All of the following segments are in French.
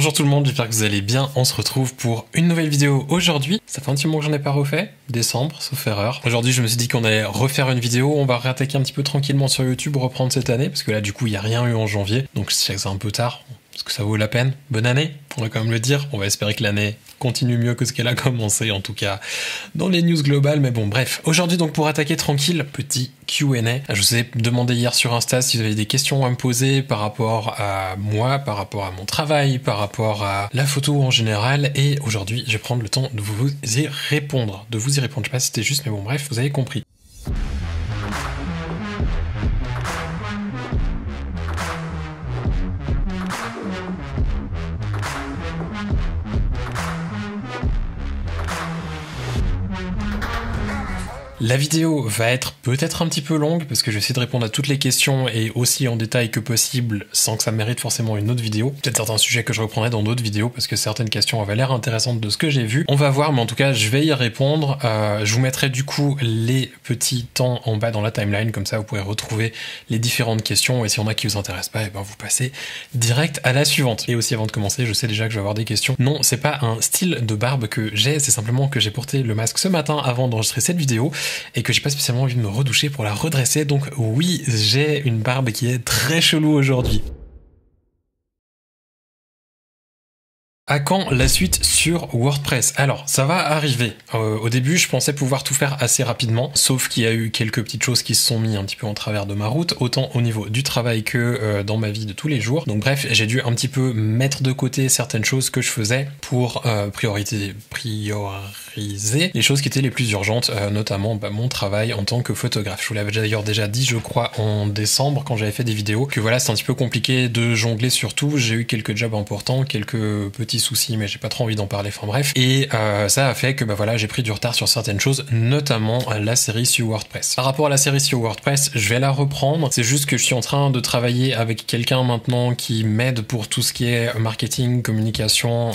Bonjour tout le monde, j'espère que vous allez bien. On se retrouve pour une nouvelle vidéo aujourd'hui. Ça fait un petit moment que j'en ai pas refait, décembre, sauf erreur. Aujourd'hui, je me suis dit qu'on allait refaire une vidéo. On va réattaquer un petit peu tranquillement sur YouTube, reprendre cette année, parce que là, du coup, il n'y a rien eu en janvier. Donc, je sais que c'est un peu tard. Est-ce que ça vaut la peine? Bonne année, on va quand même le dire. On va espérer que l'année continue mieux que ce qu'elle a commencé, en tout cas dans les news globales. Mais bon, bref. Aujourd'hui, donc, pour attaquer tranquille, petit Q&A. Je vous ai demandé hier sur Insta si vous avez des questions à me poser par rapport à moi, par rapport à mon travail, par rapport à la photo en général. Et aujourd'hui, je vais prendre le temps de vous y répondre. Je sais pas si c'était juste, mais bon, bref, vous avez compris. La vidéo va être peut-être un petit peu longue parce que je vais essayer de répondre à toutes les questions et aussi en détail que possible sans que ça mérite forcément une autre vidéo. Peut-être certains sujets que je reprendrai dans d'autres vidéos parce que certaines questions avaient l'air intéressantes de ce que j'ai vu. On va voir, mais en tout cas je vais y répondre. Je vous mettrai du coup les petits temps en bas dans la timeline, comme ça vous pourrez retrouver les différentes questions et si y en a qui vous intéressent pas, et ben vous passez direct à la suivante. Et aussi avant de commencer, je sais déjà que je vais avoir des questions. Non, c'est pas un style de barbe que j'ai, c'est simplement que j'ai porté le masque ce matin avant d'enregistrer cette vidéo et que j'ai pas spécialement envie de me redoucher pour la redresser, donc oui, j'ai une barbe qui est très chelou aujourd'hui. À quand la suite sur WordPress? Alors, ça va arriver. Au début, je pensais pouvoir tout faire assez rapidement, sauf qu'il y a eu quelques petites choses qui se sont mis un petit peu en travers de ma route, autant au niveau du travail que dans ma vie de tous les jours. Donc bref, j'ai dû un petit peu mettre de côté certaines choses que je faisais pour prioriser les choses qui étaient les plus urgentes, notamment mon travail en tant que photographe. Je vous l'avais d'ailleurs déjà dit, je crois, en décembre, quand j'avais fait des vidéos, que voilà, c'est un petit peu compliqué de jongler sur tout. J'ai eu quelques jobs importants, quelques petits soucis, mais j'ai pas trop envie d'en parler, enfin bref. Et ça a fait que voilà, j'ai pris du retard sur certaines choses, notamment la série sur WordPress. Par rapport à la série sur WordPress, je vais la reprendre. C'est juste que je suis en train de travailler avec quelqu'un maintenant qui m'aide pour tout ce qui est marketing, communication,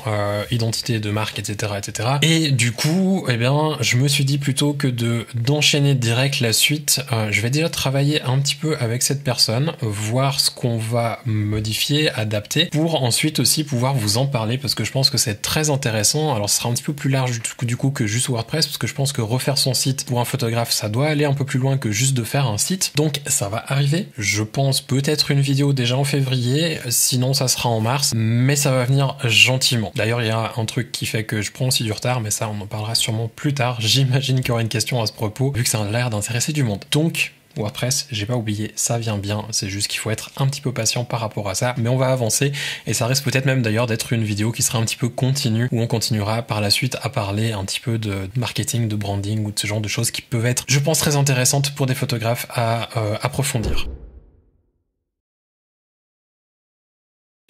identité de marque, etc., etc. Et du coup, eh bien, je me suis dit plutôt que d'enchaîner direct la suite, je vais déjà travailler un petit peu avec cette personne, voir ce qu'on va modifier, adapter, pour ensuite aussi pouvoir vous en parler, parce que je pense que c'est très intéressant. Alors ce sera un petit peu plus large du coup que juste WordPress, parce que je pense que refaire son site pour un photographe, ça doit aller un peu plus loin que juste de faire un site. Donc ça va arriver. Je pense peut-être une vidéo déjà en février, sinon ça sera en mars, mais ça va venir gentiment. D'ailleurs, il y a un truc qui fait que je prends aussi du retard, mais ça on en parlera sûrement plus tard. J'imagine qu'il y aura une question à ce propos, vu que ça a l'air d'intéresser du monde. Donc WordPress, j'ai pas oublié, ça vient bien, c'est juste qu'il faut être un petit peu patient par rapport à ça, mais on va avancer, et ça risque peut-être même d'ailleurs d'être une vidéo qui sera un petit peu continue, où on continuera par la suite à parler un petit peu de marketing, de branding, ou de ce genre de choses qui peuvent être, je pense, très intéressantes pour des photographes à approfondir.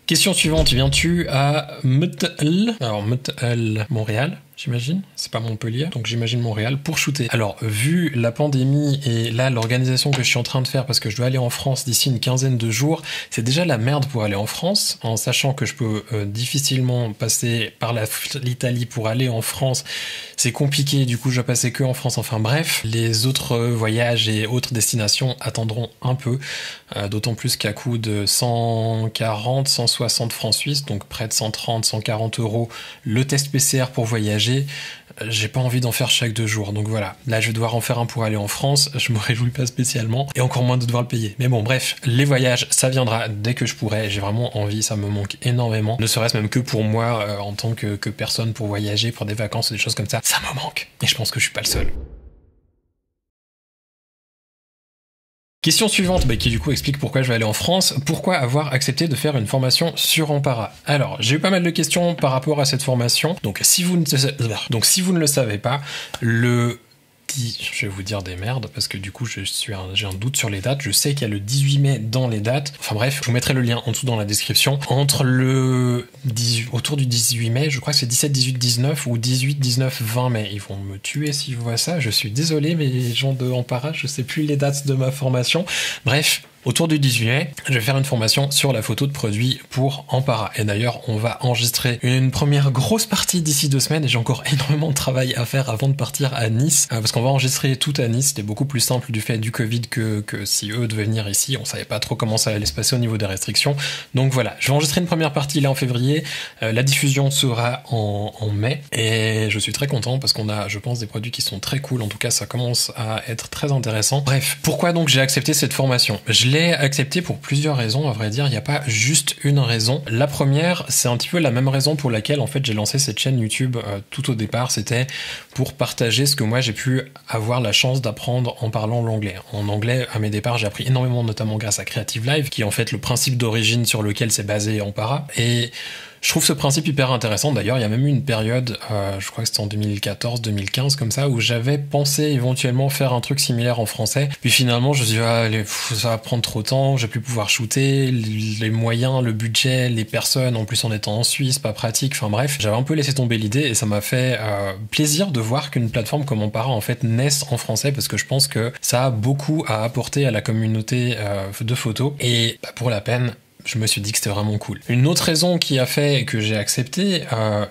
Question suivante, viens-tu à Montréal? Alors Montréal, Montréal, j'imagine, c'est pas Montpellier, donc j'imagine Montréal, pour shooter. Alors, vu la pandémie et là, l'organisation que je suis en train de faire, parce que je dois aller en France d'ici une quinzaine de jours, c'est déjà la merde pour aller en France, en sachant que je peux difficilement passer par l'Italie pour aller en France. C'est compliqué, du coup, je dois passer que en France. Enfin bref, les autres voyages et autres destinations attendront un peu, d'autant plus qu'à coût de 140, 160 francs suisses, donc près de 130, 140 euros, le test PCR pour voyager, j'ai pas envie d'en faire chaque 2 jours, donc voilà. Là, je vais devoir en faire un pour aller en France, je me réjouis pas spécialement, et encore moins de devoir le payer. Mais bon, bref, les voyages, ça viendra dès que je pourrai, j'ai vraiment envie, ça me manque énormément, ne serait-ce même que pour moi, en tant que personne, pour voyager, pour des vacances, des choses comme ça me manque, et je pense que je suis pas le seul. Question suivante, qui du coup explique pourquoi je vais aller en France. Pourquoi avoir accepté de faire une formation sur Ampara? Alors, j'ai eu pas mal de questions par rapport à cette formation. Donc si vous ne le savez pas, je vais vous dire des merdes parce que du coup j'ai un doute sur les dates. Je sais qu'il y a le 18 mai dans les dates. Enfin bref, je vous mettrai le lien en dessous dans la description. Autour du 18 mai, je crois que c'est 17, 18, 19 ou 18, 19, 20 mai. Ils vont me tuer s'ils voient ça. Je suis désolé, mais les gens de Ampara, je sais plus les dates de ma formation. Bref, Autour du 10 juillet, je vais faire une formation sur la photo de produit pour Ampara. Et d'ailleurs, on va enregistrer une première grosse partie d'ici 2 semaines et j'ai encore énormément de travail à faire avant de partir à Nice, parce qu'on va enregistrer tout à Nice. C'était beaucoup plus simple du fait du Covid que si eux devaient venir ici. On savait pas trop comment ça allait se passer au niveau des restrictions. Donc voilà, je vais enregistrer une première partie là en février. La diffusion sera en mai et je suis très content parce qu'on a, je pense, des produits qui sont très cool. En tout cas, ça commence à être très intéressant. Bref, pourquoi donc j'ai accepté cette formation? Je l'ai accepté pour plusieurs raisons, à vrai dire. Il n'y a pas juste une raison. La première, c'est un petit peu la même raison pour laquelle en fait j'ai lancé cette chaîne YouTube tout au départ. C'était pour partager ce que moi j'ai pu avoir la chance d'apprendre en parlant l'anglais. En anglais, à mes départs, j'ai appris énormément, notamment grâce à Creative Live, qui est en fait le principe d'origine sur lequel c'est basé Ampara. Et je trouve ce principe hyper intéressant. D'ailleurs, il y a même eu une période, je crois que c'était en 2014-2015 comme ça, où j'avais pensé éventuellement faire un truc similaire en français. Puis finalement, je me suis dit, ça va prendre trop de temps, je vais plus pouvoir shooter, les moyens, le budget, les personnes, en plus en étant en Suisse, pas pratique. Enfin bref, j'avais un peu laissé tomber l'idée et ça m'a fait plaisir de voir qu'une plateforme comme Ampara en fait naisse en français, parce que je pense que ça a beaucoup à apporter à la communauté de photos. Et pour la peine, je me suis dit que c'était vraiment cool. Une autre raison qui a fait que j'ai accepté,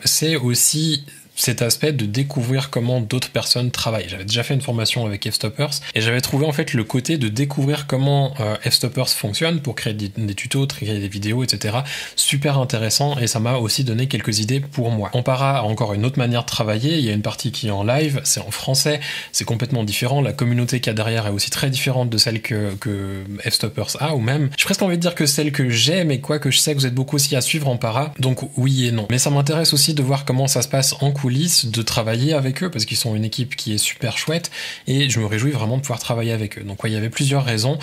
c'est aussi cet aspect de découvrir comment d'autres personnes travaillent. J'avais déjà fait une formation avec F-Stoppers et j'avais trouvé en fait le côté de découvrir comment F-Stoppers fonctionne pour créer des tutos, créer des vidéos, etc. super intéressant et ça m'a aussi donné quelques idées pour moi. Ampara a encore une autre manière de travailler, il y a une partie qui est en live, c'est en français, c'est complètement différent, la communauté qu'il y a derrière est aussi très différente de celle que F-Stoppers a, ou même, j'ai presque envie de dire que celle que j'ai, mais quoi que je sais que vous êtes beaucoup aussi à suivre Ampara, donc oui et non. Mais ça m'intéresse aussi de voir comment ça se passe en coulisses, de travailler avec eux parce qu'ils sont une équipe qui est super chouette et je me réjouis vraiment de pouvoir travailler avec eux. Donc ouais, il y avait plusieurs raisons.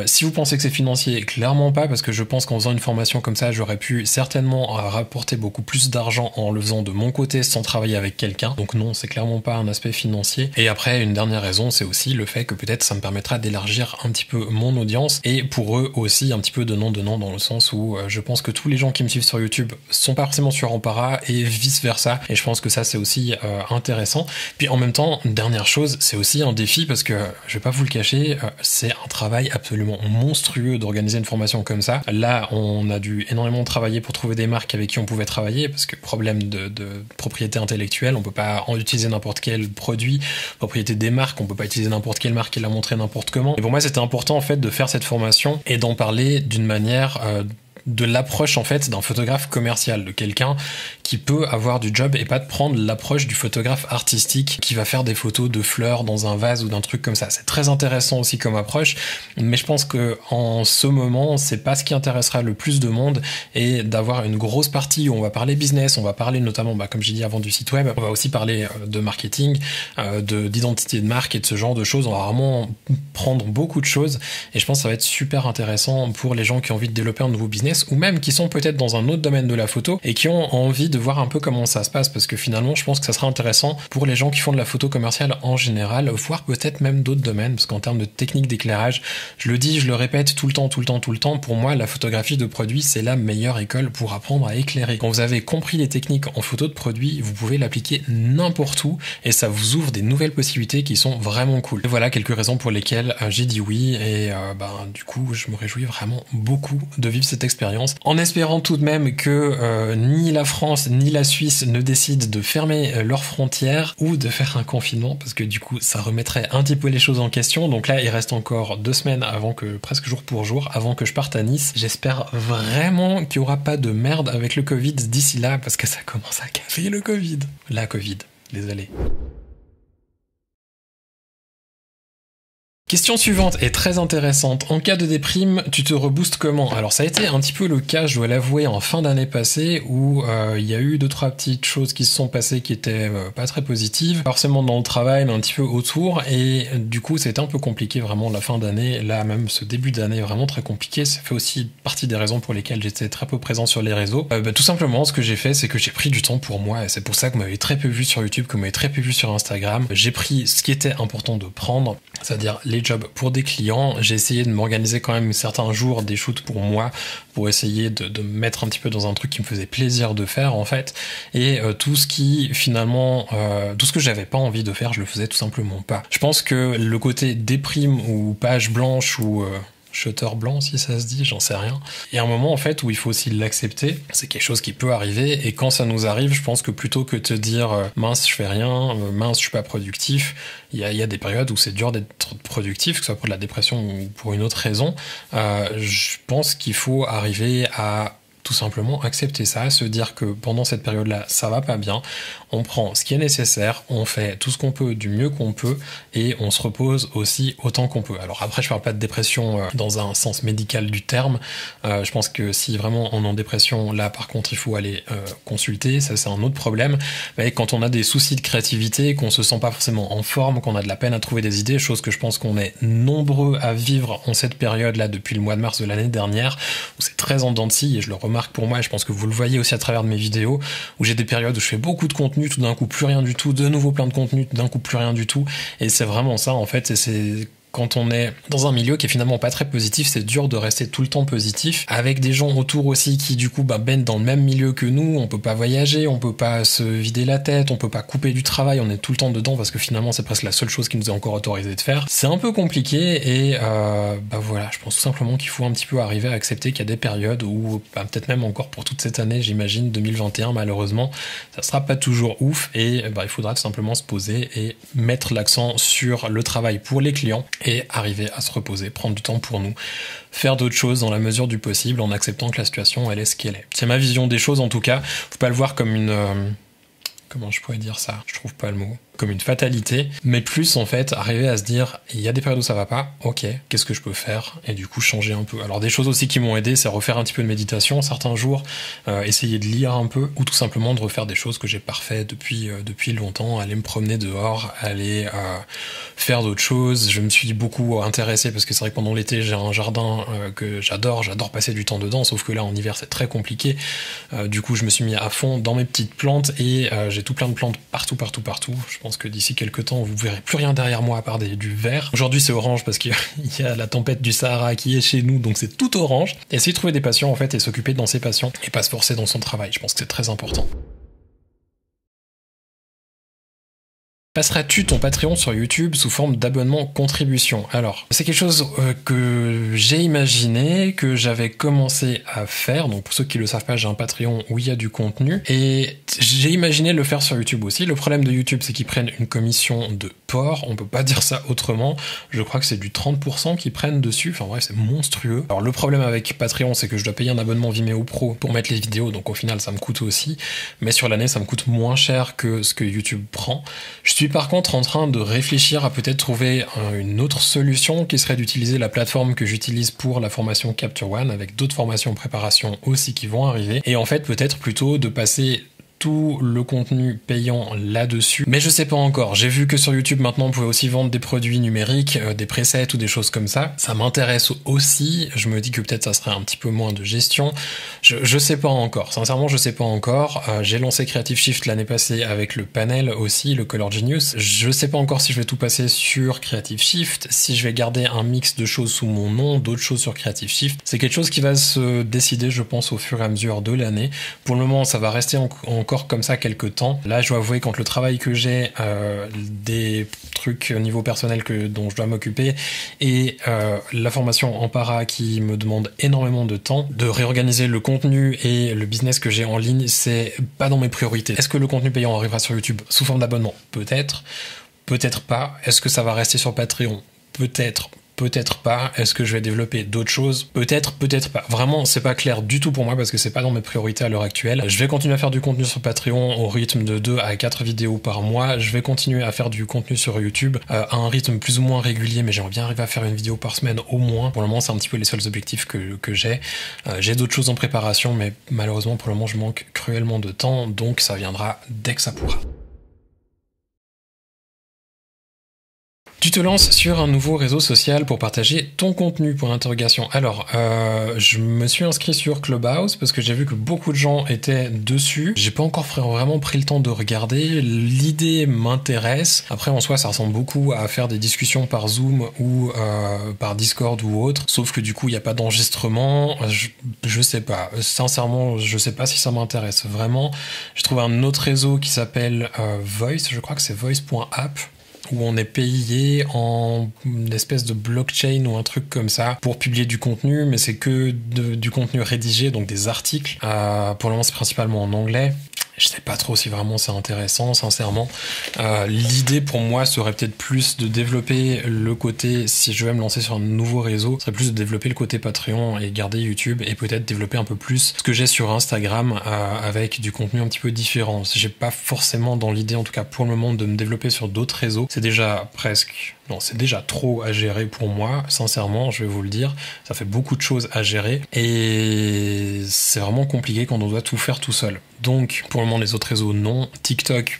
Si vous pensez que c'est financier, clairement pas, parce que je pense qu'en faisant une formation comme ça, j'aurais pu certainement rapporter beaucoup plus d'argent en le faisant de mon côté sans travailler avec quelqu'un. Donc non, c'est clairement pas un aspect financier. Et après, une dernière raison, c'est aussi le fait que peut-être ça me permettra d'élargir un petit peu mon audience et pour eux aussi un petit peu donnant dans le sens où je pense que tous les gens qui me suivent sur YouTube sont pas forcément sur Ampara et vice versa. Et je pense que ça c'est aussi intéressant. Puis en même temps, dernière chose, c'est aussi un défi parce que je vais pas vous le cacher, c'est un travail absolument monstrueux d'organiser une formation comme ça. Là, on a dû énormément travailler pour trouver des marques avec qui on pouvait travailler parce que problème de propriété intellectuelle, on peut pas en utiliser n'importe quel produit, propriété des marques, on peut pas utiliser n'importe quelle marque et la montrer n'importe comment. Et pour moi, c'était important en fait de faire cette formation et d'en parler d'une manière de l'approche en fait d'un photographe commercial, de quelqu'un qui peut avoir du job et pas de prendre l'approche du photographe artistique qui va faire des photos de fleurs dans un vase ou d'un truc comme ça. C'est très intéressant aussi comme approche, mais je pense que en ce moment, c'est pas ce qui intéressera le plus de monde et d'avoir une grosse partie où on va parler business, on va parler notamment, comme j'ai dit avant, du site web, on va aussi parler de marketing, d'identité de marque et de ce genre de choses. On va vraiment prendre beaucoup de choses et je pense que ça va être super intéressant pour les gens qui ont envie de développer un nouveau business ou même qui sont peut-être dans un autre domaine de la photo et qui ont envie de voir un peu comment ça se passe, parce que finalement je pense que ça sera intéressant pour les gens qui font de la photo commerciale en général, voire peut-être même d'autres domaines, parce qu'en termes de technique d'éclairage, je le dis, je le répète tout le temps, pour moi la photographie de produit c'est la meilleure école pour apprendre à éclairer. Quand vous avez compris les techniques en photo de produit, vous pouvez l'appliquer n'importe où et ça vous ouvre des nouvelles possibilités qui sont vraiment cool. Et voilà quelques raisons pour lesquelles j'ai dit oui et du coup je me réjouis vraiment beaucoup de vivre cette expérience, en espérant tout de même que ni la France ni la Suisse ne décident de fermer leurs frontières ou de faire un confinement, parce que du coup ça remettrait un petit peu les choses en question. Donc là il reste encore 2 semaines avant que, presque jour pour jour, avant que je parte à Nice. J'espère vraiment qu'il n'y aura pas de merde avec le Covid d'ici là, parce que ça commence à casser le Covid. La Covid, désolé. Question suivante est très intéressante. En cas de déprime, tu te reboostes comment? Alors ça a été un petit peu le cas, je dois l'avouer, en fin d'année passée, où il y a eu 2-3 petites choses qui se sont passées qui étaient pas très positives, forcément dans le travail, mais un petit peu autour, et du coup c'était un peu compliqué vraiment la fin d'année, là même ce début d'année vraiment très compliqué. Ça fait aussi partie des raisons pour lesquelles j'étais très peu présent sur les réseaux. Tout simplement, ce que j'ai fait, c'est que j'ai pris du temps pour moi, et c'est pour ça que vous m'avez très peu vu sur YouTube, que vous m'avez très peu vu sur Instagram. J'ai pris ce qui était important de prendre, c'est-à-dire les jobs pour des clients. J'ai essayé de m'organiser quand même certains jours, des shoots pour moi, pour essayer de me mettre un petit peu dans un truc qui me faisait plaisir de faire en fait, et tout ce qui finalement, tout ce que j'avais pas envie de faire, je le faisais tout simplement pas. Je pense que le côté déprime ou page blanche ou shutter blanc si ça se dit, j'en sais rien. Il y a un moment en fait où il faut aussi l'accepter, c'est quelque chose qui peut arriver, et quand ça nous arrive, je pense que plutôt que de te dire mince je fais rien, mince je suis pas productif, il y a des périodes où c'est dur d'être productif, que ce soit pour de la dépression ou pour une autre raison, je pense qu'il faut arriver à tout simplement accepter ça, se dire que pendant cette période-là, ça va pas bien, on prend ce qui est nécessaire, on fait tout ce qu'on peut du mieux qu'on peut et on se repose aussi autant qu'on peut. Alors après, je parle pas de dépression dans un sens médical du terme, je pense que si vraiment on est en dépression, là par contre il faut aller consulter, ça c'est un autre problème, mais quand on a des soucis de créativité, qu'on se sent pas forcément en forme, qu'on a de la peine à trouver des idées, chose que je pense qu'on est nombreux à vivre en cette période-là depuis le mois de mars de l'année dernière, où c'est très en dents de scie, et je le remarque pour moi, et je pense que vous le voyez aussi à travers de mes vidéos, où j'ai des périodes où je fais beaucoup de contenu, tout d'un coup plus rien du tout, de nouveau plein de contenu, tout d'un coup plus rien du tout, et c'est vraiment ça en fait, et c'est quand on est dans un milieu qui est finalement pas très positif, c'est dur de rester tout le temps positif, avec des gens autour aussi qui du coup baignent dans le même milieu que nous, on peut pas voyager, on peut pas se vider la tête, on peut pas couper du travail, on est tout le temps dedans parce que finalement c'est presque la seule chose qui nous est encore autorisé de faire. C'est un peu compliqué et voilà, je pense tout simplement qu'il faut un petit peu arriver à accepter qu'il y a des périodes où, peut-être même encore pour toute cette année, j'imagine 2021 malheureusement, ça sera pas toujours ouf et il faudra tout simplement se poser et mettre l'accent sur le travail pour les clients et arriver à se reposer, prendre du temps pour nous, faire d'autres choses dans la mesure du possible en acceptant que la situation elle est ce qu'elle est. C'est ma vision des choses en tout cas, faut pas le voir comme une... comment je pourrais dire ça ? Je trouve pas le mot. Comme une fatalité, mais plus en fait arriver à se dire il y a des périodes où ça va pas, ok, qu'est-ce que je peux faire et du coup changer un peu. Alors des choses aussi qui m'ont aidé, c'est refaire un petit peu de méditation certains jours, essayer de lire un peu ou tout simplement de refaire des choses que j'ai pas fait depuis longtemps, aller me promener dehors, aller faire d'autres choses. Je me suis beaucoup intéressé parce que c'est vrai que pendant l'été j'ai un jardin que j'adore passer du temps dedans, sauf que là en hiver c'est très compliqué. Du coup je me suis mis à fond dans mes petites plantes et j'ai tout plein de plantes partout. Je pense que d'ici quelques temps, vous verrez plus rien derrière moi à part du vert. Aujourd'hui, c'est orange parce qu'il y a la tempête du Sahara qui est chez nous, donc c'est tout orange. Essayer de trouver des passions, en fait, et s'occuper dans ses passions, et pas se forcer dans son travail. Je pense que c'est très important. Passeras-tu ton Patreon sur YouTube sous forme d'abonnement contribution? Alors, c'est quelque chose que j'ai imaginé, que j'avais commencé à faire. Donc pour ceux qui le savent pas, j'ai un Patreon où il y a du contenu. Et j'ai imaginé le faire sur YouTube aussi. Le problème de YouTube, c'est qu'ils prennent une commission de porc. On peut pas dire ça autrement. Je crois que c'est du 30% qu'ils prennent dessus. Enfin bref, c'est monstrueux. Alors le problème avec Patreon, c'est que je dois payer un abonnement Vimeo Pro pour mettre les vidéos. Donc au final, ça me coûte aussi. Mais sur l'année, ça me coûte moins cher que ce que YouTube prend. Je suis par contre en train de réfléchir à peut-être trouver une autre solution qui serait d'utiliser la plateforme que j'utilise pour la formation Capture One avec d'autres formations en préparation aussi qui vont arriver et en fait peut-être plutôt de passer tout le contenu payant là-dessus, mais je sais pas encore. J'ai vu que sur YouTube maintenant on pouvait aussi vendre des produits numériques, des presets ou des choses comme ça. Ça m'intéresse aussi, je me dis que peut-être ça serait un petit peu moins de gestion. Je sais pas encore, sincèrement je sais pas encore. J'ai lancé Creative Shift l'année passée avec le panel aussi, le Color Genius. Je sais pas encore si je vais tout passer sur Creative Shift, si je vais garder un mix de choses sous mon nom, d'autres choses sur Creative Shift. C'est quelque chose qui va se décider je pense au fur et à mesure de l'année. Pour le moment ça va rester encore comme ça quelques temps. Là, je dois avouer, quand le travail que j'ai, des trucs au niveau personnel dont je dois m'occuper, et la formation en para qui me demande énormément de temps, de réorganiser le contenu et le business que j'ai en ligne, c'est pas dans mes priorités. Est-ce que le contenu payant arrivera sur YouTube sous forme d'abonnement? Peut-être, peut-être pas. Est-ce que ça va rester sur Patreon? Peut-être. Peut-être pas. Est-ce que je vais développer d'autres choses? Peut-être, peut-être pas. Vraiment, c'est pas clair du tout pour moi parce que c'est pas dans mes priorités à l'heure actuelle. Je vais continuer à faire du contenu sur Patreon au rythme de 2 à 4 vidéos par mois. Je vais continuer à faire du contenu sur YouTube à un rythme plus ou moins régulier, mais j'aimerais bien arriver à faire une vidéo par semaine au moins. Pour le moment, c'est un petit peu les seuls objectifs que j'ai. J'ai d'autres choses en préparation, mais malheureusement, pour le moment, je manque cruellement de temps, donc ça viendra dès que ça pourra. Tu te lances sur un nouveau réseau social pour partager ton contenu, pour l'interrogation. Alors, je me suis inscrit sur Clubhouse parce que j'ai vu que beaucoup de gens étaient dessus. J'ai pas encore vraiment pris le temps de regarder. L'idée m'intéresse. Après, en soi, ça ressemble beaucoup à faire des discussions par Zoom ou par Discord ou autre. Sauf que du coup, il n'y a pas d'enregistrement. Je sais pas. Sincèrement, je sais pas si ça m'intéresse vraiment. J'ai trouvé un autre réseau qui s'appelle Voice. Je crois que c'est voice.app. où on est payé en une espèce de blockchain ou un truc comme ça pour publier du contenu, mais c'est que du contenu rédigé, donc des articles. Pour le moment, c'est principalement en anglais. Je sais pas trop si vraiment c'est intéressant, sincèrement. L'idée pour moi serait peut-être plus de développer le côté, si je vais me lancer sur un nouveau réseau, serait plus de développer le côté Patreon et garder YouTube, et peut-être développer un peu plus ce que j'ai sur Instagram avec du contenu un petit peu différent. J'ai pas forcément dans l'idée, en tout cas pour le moment, de me développer sur d'autres réseaux. C'est déjà c'est déjà trop à gérer pour moi, sincèrement, je vais vous le dire. Ça fait beaucoup de choses à gérer et c'est vraiment compliqué quand on doit tout faire tout seul. Donc, pour le moment, les autres réseaux, non. TikTok,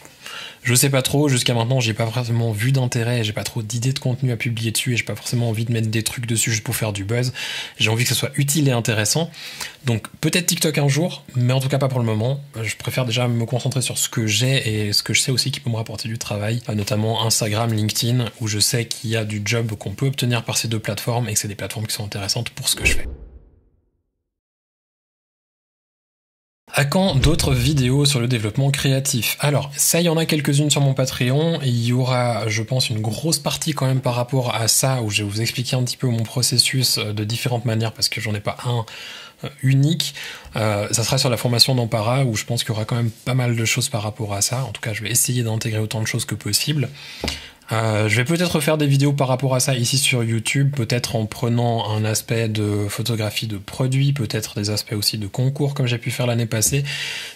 je sais pas trop. Jusqu'à maintenant, j'ai pas vraiment vu d'intérêt. J'ai pas trop d'idées de contenu à publier dessus et j'ai pas forcément envie de mettre des trucs dessus juste pour faire du buzz. J'ai envie que ce soit utile et intéressant. Donc, peut-être TikTok un jour, mais en tout cas pas pour le moment. Je préfère déjà me concentrer sur ce que j'ai et ce que je sais aussi qui peut me rapporter du travail, notamment Instagram, LinkedIn, où je sais qu'il y a du job qu'on peut obtenir par ces deux plateformes et que c'est des plateformes qui sont intéressantes pour ce que je fais. À quand d'autres vidéos sur le développement créatif? Alors, ça, il y en a quelques-unes sur mon Patreon. Il y aura, je pense, une grosse partie quand même par rapport à ça, où je vais vous expliquer un petit peu mon processus de différentes manières, parce que j'en ai pas un unique. Ça sera sur la formation d'Ampara, où je pense qu'il y aura quand même pas mal de choses par rapport à ça. En tout cas, je vais essayer d'intégrer autant de choses que possible. Je vais peut-être faire des vidéos par rapport à ça ici sur YouTube, peut-être en prenant un aspect de photographie de produits, peut-être des aspects aussi de concours comme j'ai pu faire l'année passée.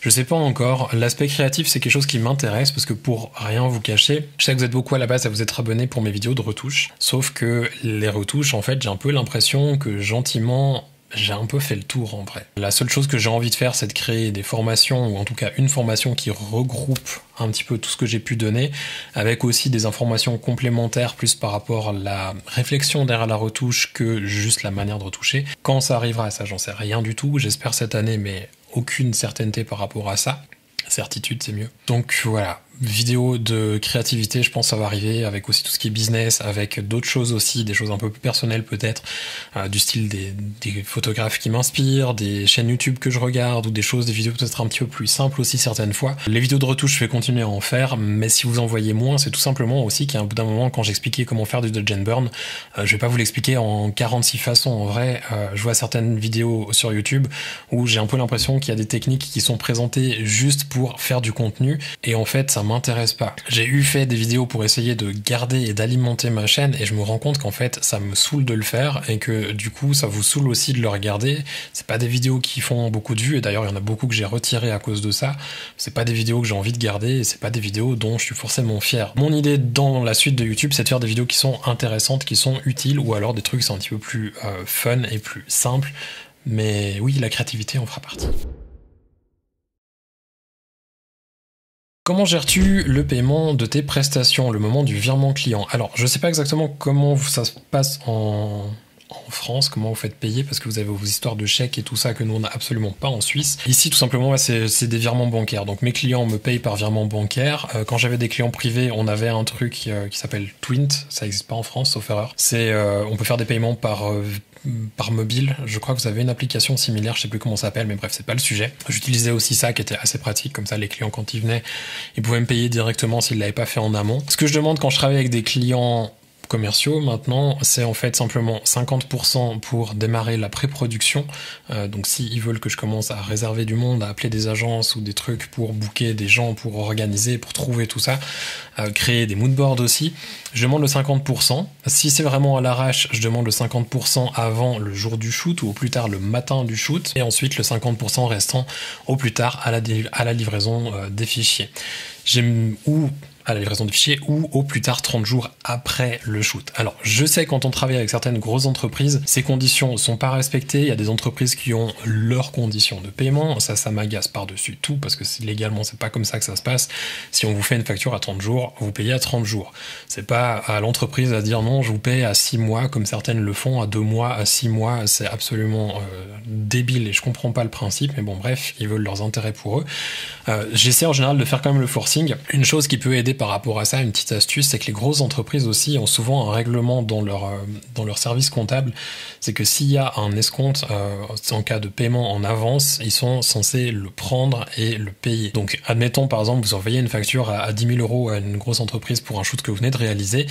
Je sais pas encore. L'aspect créatif, c'est quelque chose qui m'intéresse parce que pour rien vous cacher, je sais que vous êtes beaucoup à la base à vous être abonnés pour mes vidéos de retouches. Sauf que les retouches, en fait, j'ai un peu l'impression que gentiment, j'ai un peu fait le tour en vrai. La seule chose que j'ai envie de faire, c'est de créer des formations, ou en tout cas une formation qui regroupe un petit peu tout ce que j'ai pu donner, avec aussi des informations complémentaires, plus par rapport à la réflexion derrière la retouche que juste la manière de retoucher. Quand ça arrivera, ça j'en sais rien du tout, j'espère cette année, mais aucune certaineté par rapport à ça. Certitude, c'est mieux. Donc voilà, vidéo de créativité, je pense que ça va arriver, avec aussi tout ce qui est business, avec d'autres choses aussi, des choses un peu plus personnelles peut-être, du style des photographes qui m'inspirent, des chaînes YouTube que je regarde, ou des vidéos peut-être un petit peu plus simples aussi certaines fois. Les vidéos de retouche, je vais continuer à en faire, mais si vous en voyez moins, c'est tout simplement aussi qu'à un bout d'un moment, quand j'expliquais comment faire du dodge and burn, je vais pas vous l'expliquer en 46 façons. En vrai, je vois certaines vidéos sur YouTube où j'ai un peu l'impression qu'il y a des techniques qui sont présentées juste pour faire du contenu, et en fait, ça m'intéresse pas. J'ai fait des vidéos pour essayer de garder et d'alimenter ma chaîne, et je me rends compte qu'en fait, ça me saoule de le faire, et que du coup, ça vous saoule aussi de le regarder. C'est pas des vidéos qui font beaucoup de vues, et d'ailleurs, il y en a beaucoup que j'ai retirées à cause de ça. C'est pas des vidéos que j'ai envie de garder, et c'est pas des vidéos dont je suis forcément fier. Mon idée dans la suite de YouTube, c'est de faire des vidéos qui sont intéressantes, qui sont utiles, ou alors des trucs qui sont un petit peu plus fun et plus simples. Mais oui, la créativité en fera partie. Comment gères-tu le paiement de tes prestations, le moment du virement client? Alors, je sais pas exactement comment ça se passe en France, comment vous faites payer, parce que vous avez vos histoires de chèques et tout ça que nous on n'a absolument pas en Suisse. Ici, tout simplement, c'est des virements bancaires. Donc mes clients me payent par virement bancaire. Quand j'avais des clients privés, on avait un truc qui s'appelle Twint, ça n'existe pas en France, sauf erreur. On peut faire des paiements par mobile. Je crois que vous avez une application similaire, je sais plus comment ça s'appelle, mais bref, c'est pas le sujet. J'utilisais aussi ça, qui était assez pratique, comme ça les clients quand ils venaient, ils pouvaient me payer directement s'ils l'avaient pas fait en amont. Ce que je demande quand je travaille avec des clients commerciaux maintenant, c'est en fait simplement 50% pour démarrer la pré-production. Donc s'ils veulent que je commence à réserver du monde, à appeler des agences ou des trucs pour booker des gens, pour organiser, pour trouver tout ça, créer des moodboards aussi, je demande le 50%. Si c'est vraiment à l'arrache, je demande le 50% avant le jour du shoot ou au plus tard le matin du shoot, et ensuite le 50% restant au plus tard à la livraison des fichiers. À la livraison de fichiers, ou au plus tard 30 jours après le shoot. Alors, je sais quand on travaille avec certaines grosses entreprises, ces conditions sont pas respectées. Il y a des entreprises qui ont leurs conditions de paiement. Ça m'agace par-dessus tout, parce que légalement, c'est pas comme ça que ça se passe. Si on vous fait une facture à 30 jours, vous payez à 30 jours. C'est pas à l'entreprise à dire non, je vous paye à 6 mois, comme certaines le font, à 2 mois, à 6 mois. C'est absolument débile, et je comprends pas le principe, mais bon, bref, ils veulent leurs intérêts pour eux. J'essaie en général de faire quand même le forcing. Une chose qui peut aider idée par rapport à ça, une petite astuce, c'est que les grosses entreprises aussi ont souvent un règlement dans leur service comptable, c'est que s'il y a un escompte en cas de paiement en avance, ils sont censés le prendre et le payer. Donc admettons par exemple vous envoyez une facture à 10 000 euros à une grosse entreprise pour un shoot que vous venez de réaliser,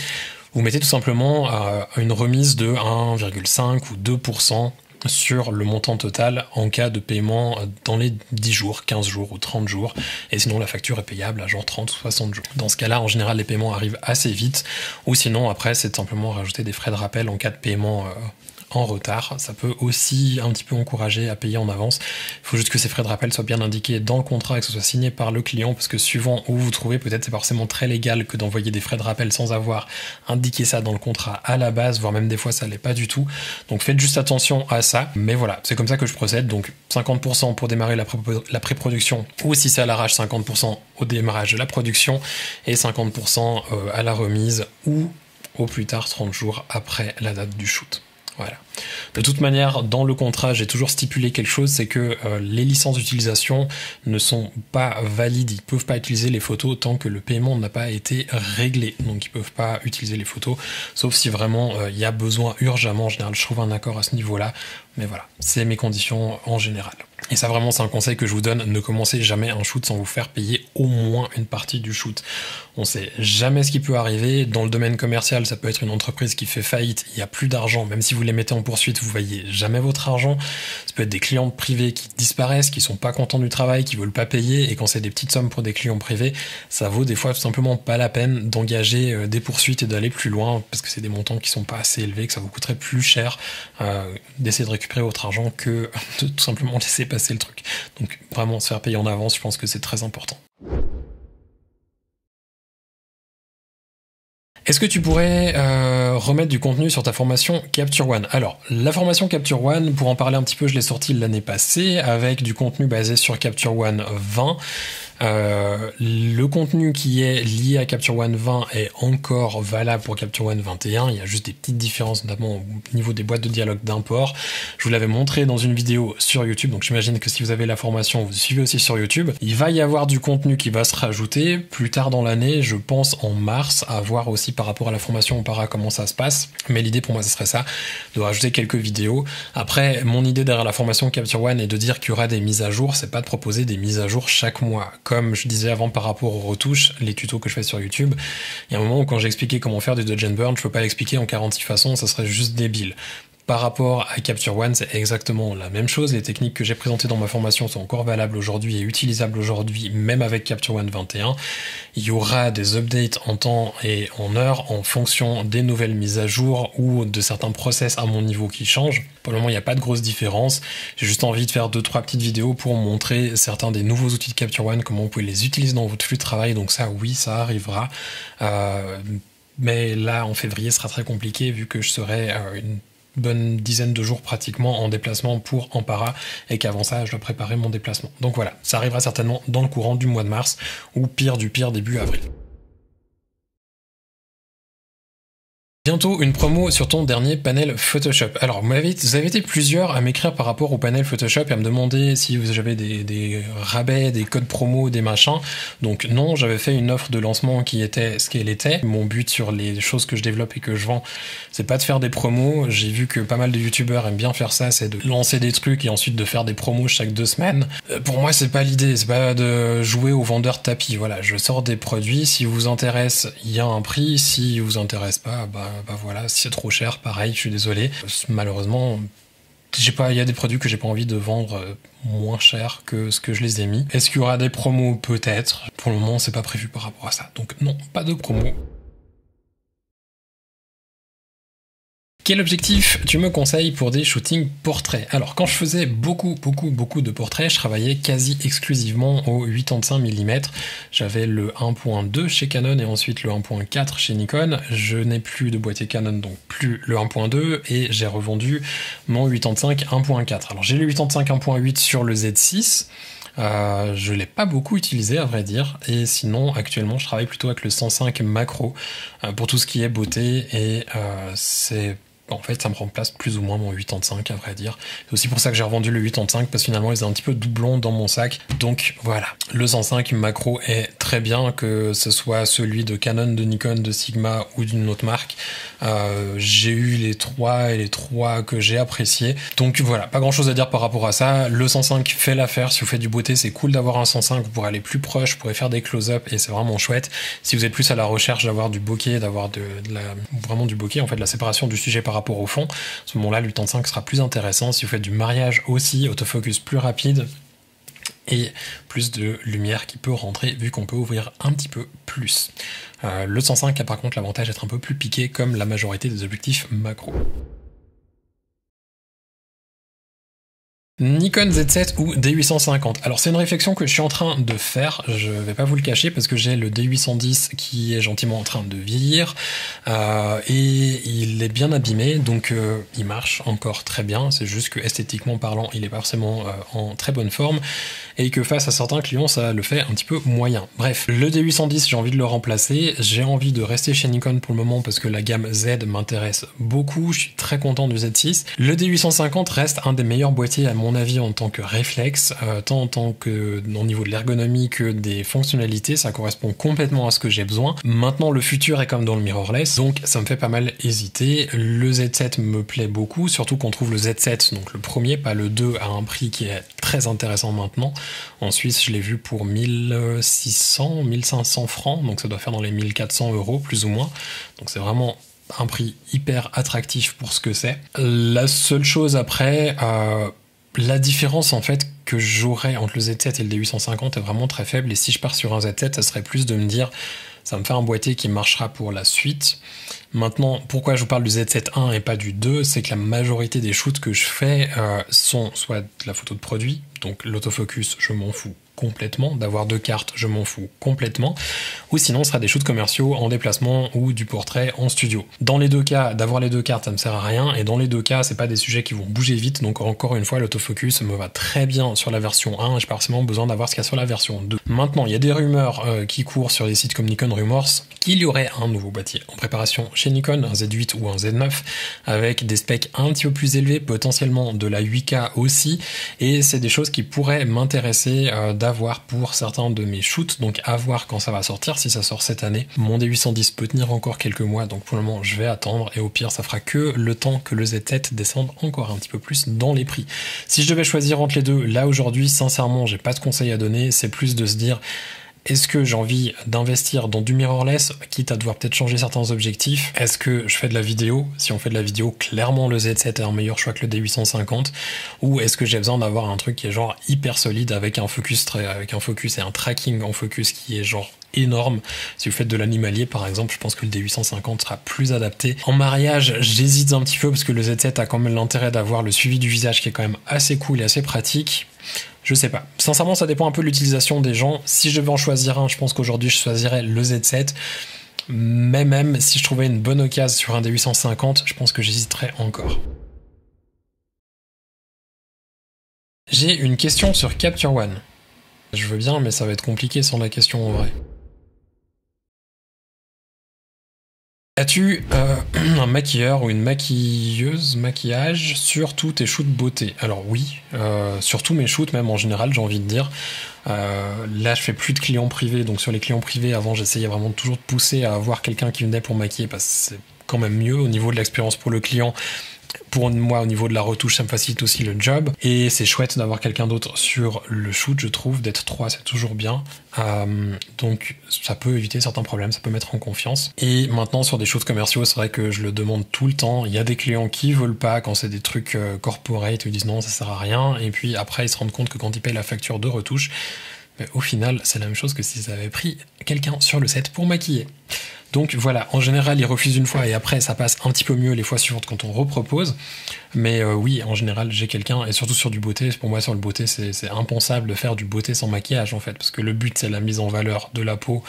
vous mettez tout simplement une remise de 1,5 ou 2% sur le montant total en cas de paiement dans les 10 jours, 15 jours ou 30 jours, et sinon la facture est payable à genre 30 ou 60 jours. Dans ce cas-là, en général, les paiements arrivent assez vite, ou sinon après c'est simplement rajouter des frais de rappel en cas de paiement en retard. Ça peut aussi un petit peu encourager à payer en avance. Il faut juste que ces frais de rappel soient bien indiqués dans le contrat et que ce soit signé par le client, parce que suivant où vous trouvez, peut-être c'est forcément très légal que d'envoyer des frais de rappel sans avoir indiqué ça dans le contrat à la base, voire même des fois ça l'est pas du tout. Donc faites juste attention à ça. Mais voilà, c'est comme ça que je procède. Donc 50% pour démarrer la pré-production, ou si c'est à l'arrache, 50% au démarrage de la production et 50% à la remise, ou au plus tard 30 jours après la date du shoot. Voilà. De toute manière, dans le contrat, j'ai toujours stipulé quelque chose, c'est que les licences d'utilisation ne sont pas valides. Ils ne peuvent pas utiliser les photos tant que le paiement n'a pas été réglé. Donc ils ne peuvent pas utiliser les photos, sauf si vraiment il y a besoin urgemment. En général, je trouve un accord à ce niveau-là. Mais voilà, c'est mes conditions en général. Et ça vraiment, c'est un conseil que je vous donne, ne commencez jamais un shoot sans vous faire payer au moins une partie du shoot. On sait jamais ce qui peut arriver. Dans le domaine commercial, ça peut être une entreprise qui fait faillite, il n'y a plus d'argent, même si vous les mettez en poursuite, vous voyez jamais votre argent. Ça peut être des clients privés qui disparaissent, qui sont pas contents du travail, qui veulent pas payer, et quand c'est des petites sommes pour des clients privés, ça vaut des fois tout simplement pas la peine d'engager des poursuites et d'aller plus loin, parce que c'est des montants qui sont pas assez élevés, que ça vous coûterait plus cher d'essayer de récupérer votre argent que de tout simplement laisser passer le truc. Donc vraiment se faire payer en avance, je pense que c'est très important. Est-ce que tu pourrais remettre du contenu sur ta formation Capture One? Alors, la formation Capture One, pour en parler un petit peu, je l'ai sortie l'année passée avec du contenu basé sur Capture One 20. Le contenu qui est lié à Capture One 20 est encore valable pour Capture One 21. Il y a juste des petites différences, notamment au niveau des boîtes de dialogue d'import. Je vous l'avais montré dans une vidéo sur YouTube, donc j'imagine que si vous avez la formation, vous suivez aussi sur YouTube. Il va y avoir du contenu qui va se rajouter plus tard dans l'année, je pense en mars, à voir aussi par rapport à la formation, on verra comment ça se passe. Mais l'idée pour moi, ce serait ça, de rajouter quelques vidéos. Après, mon idée derrière la formation Capture One est de dire qu'il y aura des mises à jour, c'est pas de proposer des mises à jour chaque mois. Comme je disais avant par rapport aux retouches, les tutos que je fais sur YouTube, il y a un moment où quand j'ai expliqué comment faire du dodge and burn, je peux pas l'expliquer en 46 façons, ça serait juste débile. Par rapport à Capture One, c'est exactement la même chose. Les techniques que j'ai présentées dans ma formation sont encore valables aujourd'hui et utilisables aujourd'hui, même avec Capture One 21. Il y aura des updates en temps et en heure en fonction des nouvelles mises à jour ou de certains process à mon niveau qui changent. Pour le moment, il n'y a pas de grosse différence. J'ai juste envie de faire 2-3 petites vidéos pour montrer certains des nouveaux outils de Capture One, comment vous pouvez les utiliser dans votre flux de travail. Donc ça, oui, ça arrivera. Mais là, en février, ce sera très compliqué vu que je serai une bonne dizaine de jours pratiquement en déplacement pour Ampara et qu'avant ça je dois préparer mon déplacement. Donc voilà, ça arrivera certainement dans le courant du mois de mars ou pire du pire début avril. Bientôt une promo sur ton dernier panel Photoshop. Alors vous avez été plusieurs à m'écrire par rapport au panel Photoshop et à me demander si j'avais des rabais, des codes promo, des machins. Donc non, j'avais fait une offre de lancement qui était ce qu'elle était. Mon but sur les choses que je développe et que je vends, c'est pas de faire des promos. J'ai vu que pas mal de youtubeurs aiment bien faire ça, c'est de lancer des trucs et ensuite de faire des promos chaque 2 semaines. Pour moi, c'est pas l'idée, c'est pas de jouer au vendeur de tapis. Voilà, je sors des produits, si vous intéresse, il y a un prix, si vous intéresse pas, bah voilà, si c'est trop cher, pareil, je suis désolé. Malheureusement, il y a des produits que j'ai pas envie de vendre moins cher que ce que je les ai mis. Est-ce qu'il y aura des promos? Peut-être. Pour le moment, c'est pas prévu par rapport à ça. Donc non, pas de promo. Quel objectif tu me conseilles pour des shootings portraits? Alors quand je faisais beaucoup de portraits, je travaillais quasi exclusivement au 85 mm. J'avais le 1.2 chez Canon et ensuite le 1.4 chez Nikon. Je n'ai plus de boîtier Canon, donc plus le 1.2, et j'ai revendu mon 85 1.4. Alors j'ai le 85 1.8 sur le Z6. Je l'ai pas beaucoup utilisé à vrai dire, et sinon actuellement je travaille plutôt avec le 105 macro pour tout ce qui est beauté, et en fait, ça me remplace plus ou moins mon 85 à vrai dire. C'est aussi pour ça que j'ai revendu le 85 parce que finalement, ils ont un petit peu doublon dans mon sac. Donc voilà, le 105 macro est très très bien que ce soit celui de Canon, de Nikon, de Sigma ou d'une autre marque. J'ai eu les trois et les trois que j'ai appréciés. Donc voilà, pas grand chose à dire par rapport à ça. Le 105 fait l'affaire. Si vous faites du beauté, c'est cool d'avoir un 105. Vous pourrez aller plus proche, vous pourrez faire des close-up et c'est vraiment chouette. Si vous êtes plus à la recherche d'avoir du bokeh, d'avoir vraiment du bokeh, en fait, de la séparation du sujet par rapport au fond, à ce moment-là, l'85 sera plus intéressant. Si vous faites du mariage aussi, autofocus plus rapide et plus de lumière qui peut rentrer vu qu'on peut ouvrir un petit peu plus. Le 105 a par contre l'avantage d'être un peu plus piqué comme la majorité des objectifs macro. Nikon Z7 ou D850. Alors c'est une réflexion que je suis en train de faire, je vais pas vous le cacher parce que j'ai le D810 qui est gentiment en train de vieillir et il est bien abîmé, donc il marche encore très bien, c'est juste que esthétiquement parlant il est pas forcément en très bonne forme et que face à certains clients ça le fait un petit peu moyen. Bref, le D810 j'ai envie de le remplacer, j'ai envie de rester chez Nikon pour le moment parce que la gamme Z m'intéresse beaucoup, je suis très content du Z6. Le D850 reste un des meilleurs boîtiers à mon avis en tant que réflexe, tant en tant que au niveau de l'ergonomie que des fonctionnalités, ça correspond complètement à ce que j'ai besoin. Maintenant le futur est comme dans le mirrorless, donc ça me fait pas mal hésiter. Le Z7 me plaît beaucoup, surtout qu'on trouve le Z7, donc le premier, pas le 2, à un prix qui est très intéressant maintenant. En Suisse, je l'ai vu pour 1600, 1500 francs, donc ça doit faire dans les 1400 € plus ou moins. Donc c'est vraiment un prix hyper attractif pour ce que c'est. La seule chose après, la différence en fait que j'aurais entre le Z7 et le D850 est vraiment très faible, et si je pars sur un Z7, ça serait plus de me dire ça me fait un boîtier qui marchera pour la suite. Maintenant, pourquoi je vous parle du Z7-1 et pas du 2, c'est que la majorité des shoots que je fais sont soit de la photo de produit, donc l'autofocus, je m'en fous complètement, d'avoir deux cartes, je m'en fous complètement, ou sinon ce sera des shoots commerciaux en déplacement ou du portrait en studio. Dans les deux cas, d'avoir les deux cartes, ça me sert à rien, et dans les deux cas, c'est pas des sujets qui vont bouger vite, donc encore une fois, l'autofocus me va très bien sur la version 1, et j'ai pas forcément besoin d'avoir ce qu'il y a sur la version 2. Maintenant, il y a des rumeurs qui courent sur les sites comme Nikon Rumors, qu'il y aurait un nouveau boîtier en préparation chez Nikon, un Z8 ou un Z9, avec des specs un petit peu plus élevés, potentiellement de la 8K aussi, et c'est des choses qui pourraient m'intéresser d'avoir pour certains de mes shoots, donc à voir quand ça va sortir, si ça sort cette année. Mon D810 peut tenir encore quelques mois, donc pour le moment je vais attendre, et au pire ça fera que le temps que le Z7 descende encore un petit peu plus dans les prix. Si je devais choisir entre les deux, là aujourd'hui sincèrement j'ai pas de conseils à donner, c'est plus de se dire est-ce que j'ai envie d'investir dans du mirrorless, quitte à devoir peut-être changer certains objectifs? Est-ce que je fais de la vidéo? Si on fait de la vidéo, clairement le Z7 est un meilleur choix que le D850. Ou est-ce que j'ai besoin d'avoir un truc qui est genre hyper solide avec un focus et un tracking en focus qui est genre énorme? Si vous faites de l'animalier par exemple, je pense que le D850 sera plus adapté. En mariage, j'hésite un petit peu parce que le Z7 a quand même l'intérêt d'avoir le suivi du visage qui est quand même assez cool et assez pratique. Je sais pas. Sincèrement, ça dépend un peu de l'utilisation des gens. Si je devais en choisir un, je pense qu'aujourd'hui, je choisirais le Z7. Mais même si je trouvais une bonne occasion sur un D850, je pense que j'hésiterais encore. J'ai une question sur Capture One. Je veux bien, mais ça va être compliqué sans la question en vrai. As-tu un maquilleur ou une maquillage sur tous tes shoots beauté? Alors oui, sur tous mes shoots, même en général, j'ai envie de dire. Là, je fais plus de clients privés, donc sur les clients privés, avant, j'essayais vraiment toujours de pousser à avoir quelqu'un qui venait pour maquiller, parce que c'est quand même mieux au niveau de l'expérience pour le client. Pour moi, au niveau de la retouche, ça me facilite aussi le job. Et c'est chouette d'avoir quelqu'un d'autre sur le shoot, je trouve. D'être 3, c'est toujours bien. Donc, ça peut éviter certains problèmes, ça peut mettre en confiance. Et maintenant, sur des shoots commerciaux, c'est vrai que je le demande tout le temps. Il y a des clients qui veulent pas quand c'est des trucs corporate, ils disent non, ça sert à rien. Et puis après, ils se rendent compte que quand ils payent la facture de retouche, mais au final, c'est la même chose que s'ils avaient pris quelqu'un sur le set pour maquiller. Donc voilà, en général, ils refusent une fois et après, ça passe un petit peu mieux les fois suivantes quand on repropose. Mais oui, en général, j'ai quelqu'un, et surtout sur du beauté. Pour moi, sur le beauté, c'est impensable de faire du beauté sans maquillage, en fait, parce que le but, c'est la mise en valeur de la peau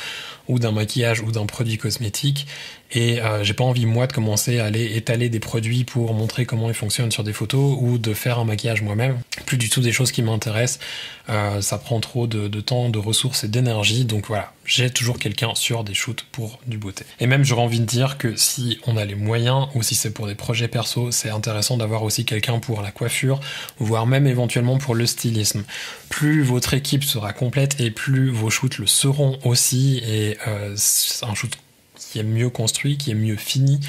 ou d'un maquillage ou d'un produit cosmétique. Et j'ai pas envie, moi, de commencer à aller étaler des produits pour montrer comment ils fonctionnent sur des photos ou de faire un maquillage moi-même. Plus du tout des choses qui m'intéressent. Ça prend trop de temps, de ressources et d'énergie. Donc voilà, j'ai toujours quelqu'un sur des shoots pour du beauté. Et même j'aurais envie de dire que si on a les moyens, ou si c'est pour des projets perso, c'est intéressant d'avoir aussi quelqu'un pour la coiffure, voire même éventuellement pour le stylisme. Plus votre équipe sera complète et plus vos shoots le seront aussi, et c'est un shoot qui est mieux construit, qui est mieux fini,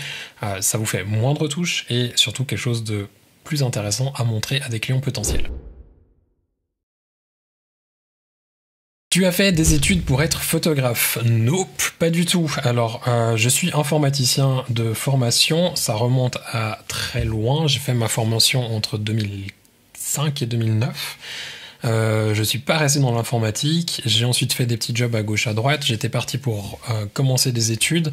ça vous fait moins de retouches et surtout quelque chose de plus intéressant à montrer à des clients potentiels. Tu as fait des études pour être photographe? Nope, pas du tout. Alors, je suis informaticien de formation, ça remonte à très loin. J'ai fait ma formation entre 2005 et 2009. Je suis pas resté dans l'informatique, j'ai ensuite fait des petits jobs à gauche à droite, j'étais parti pour commencer des études,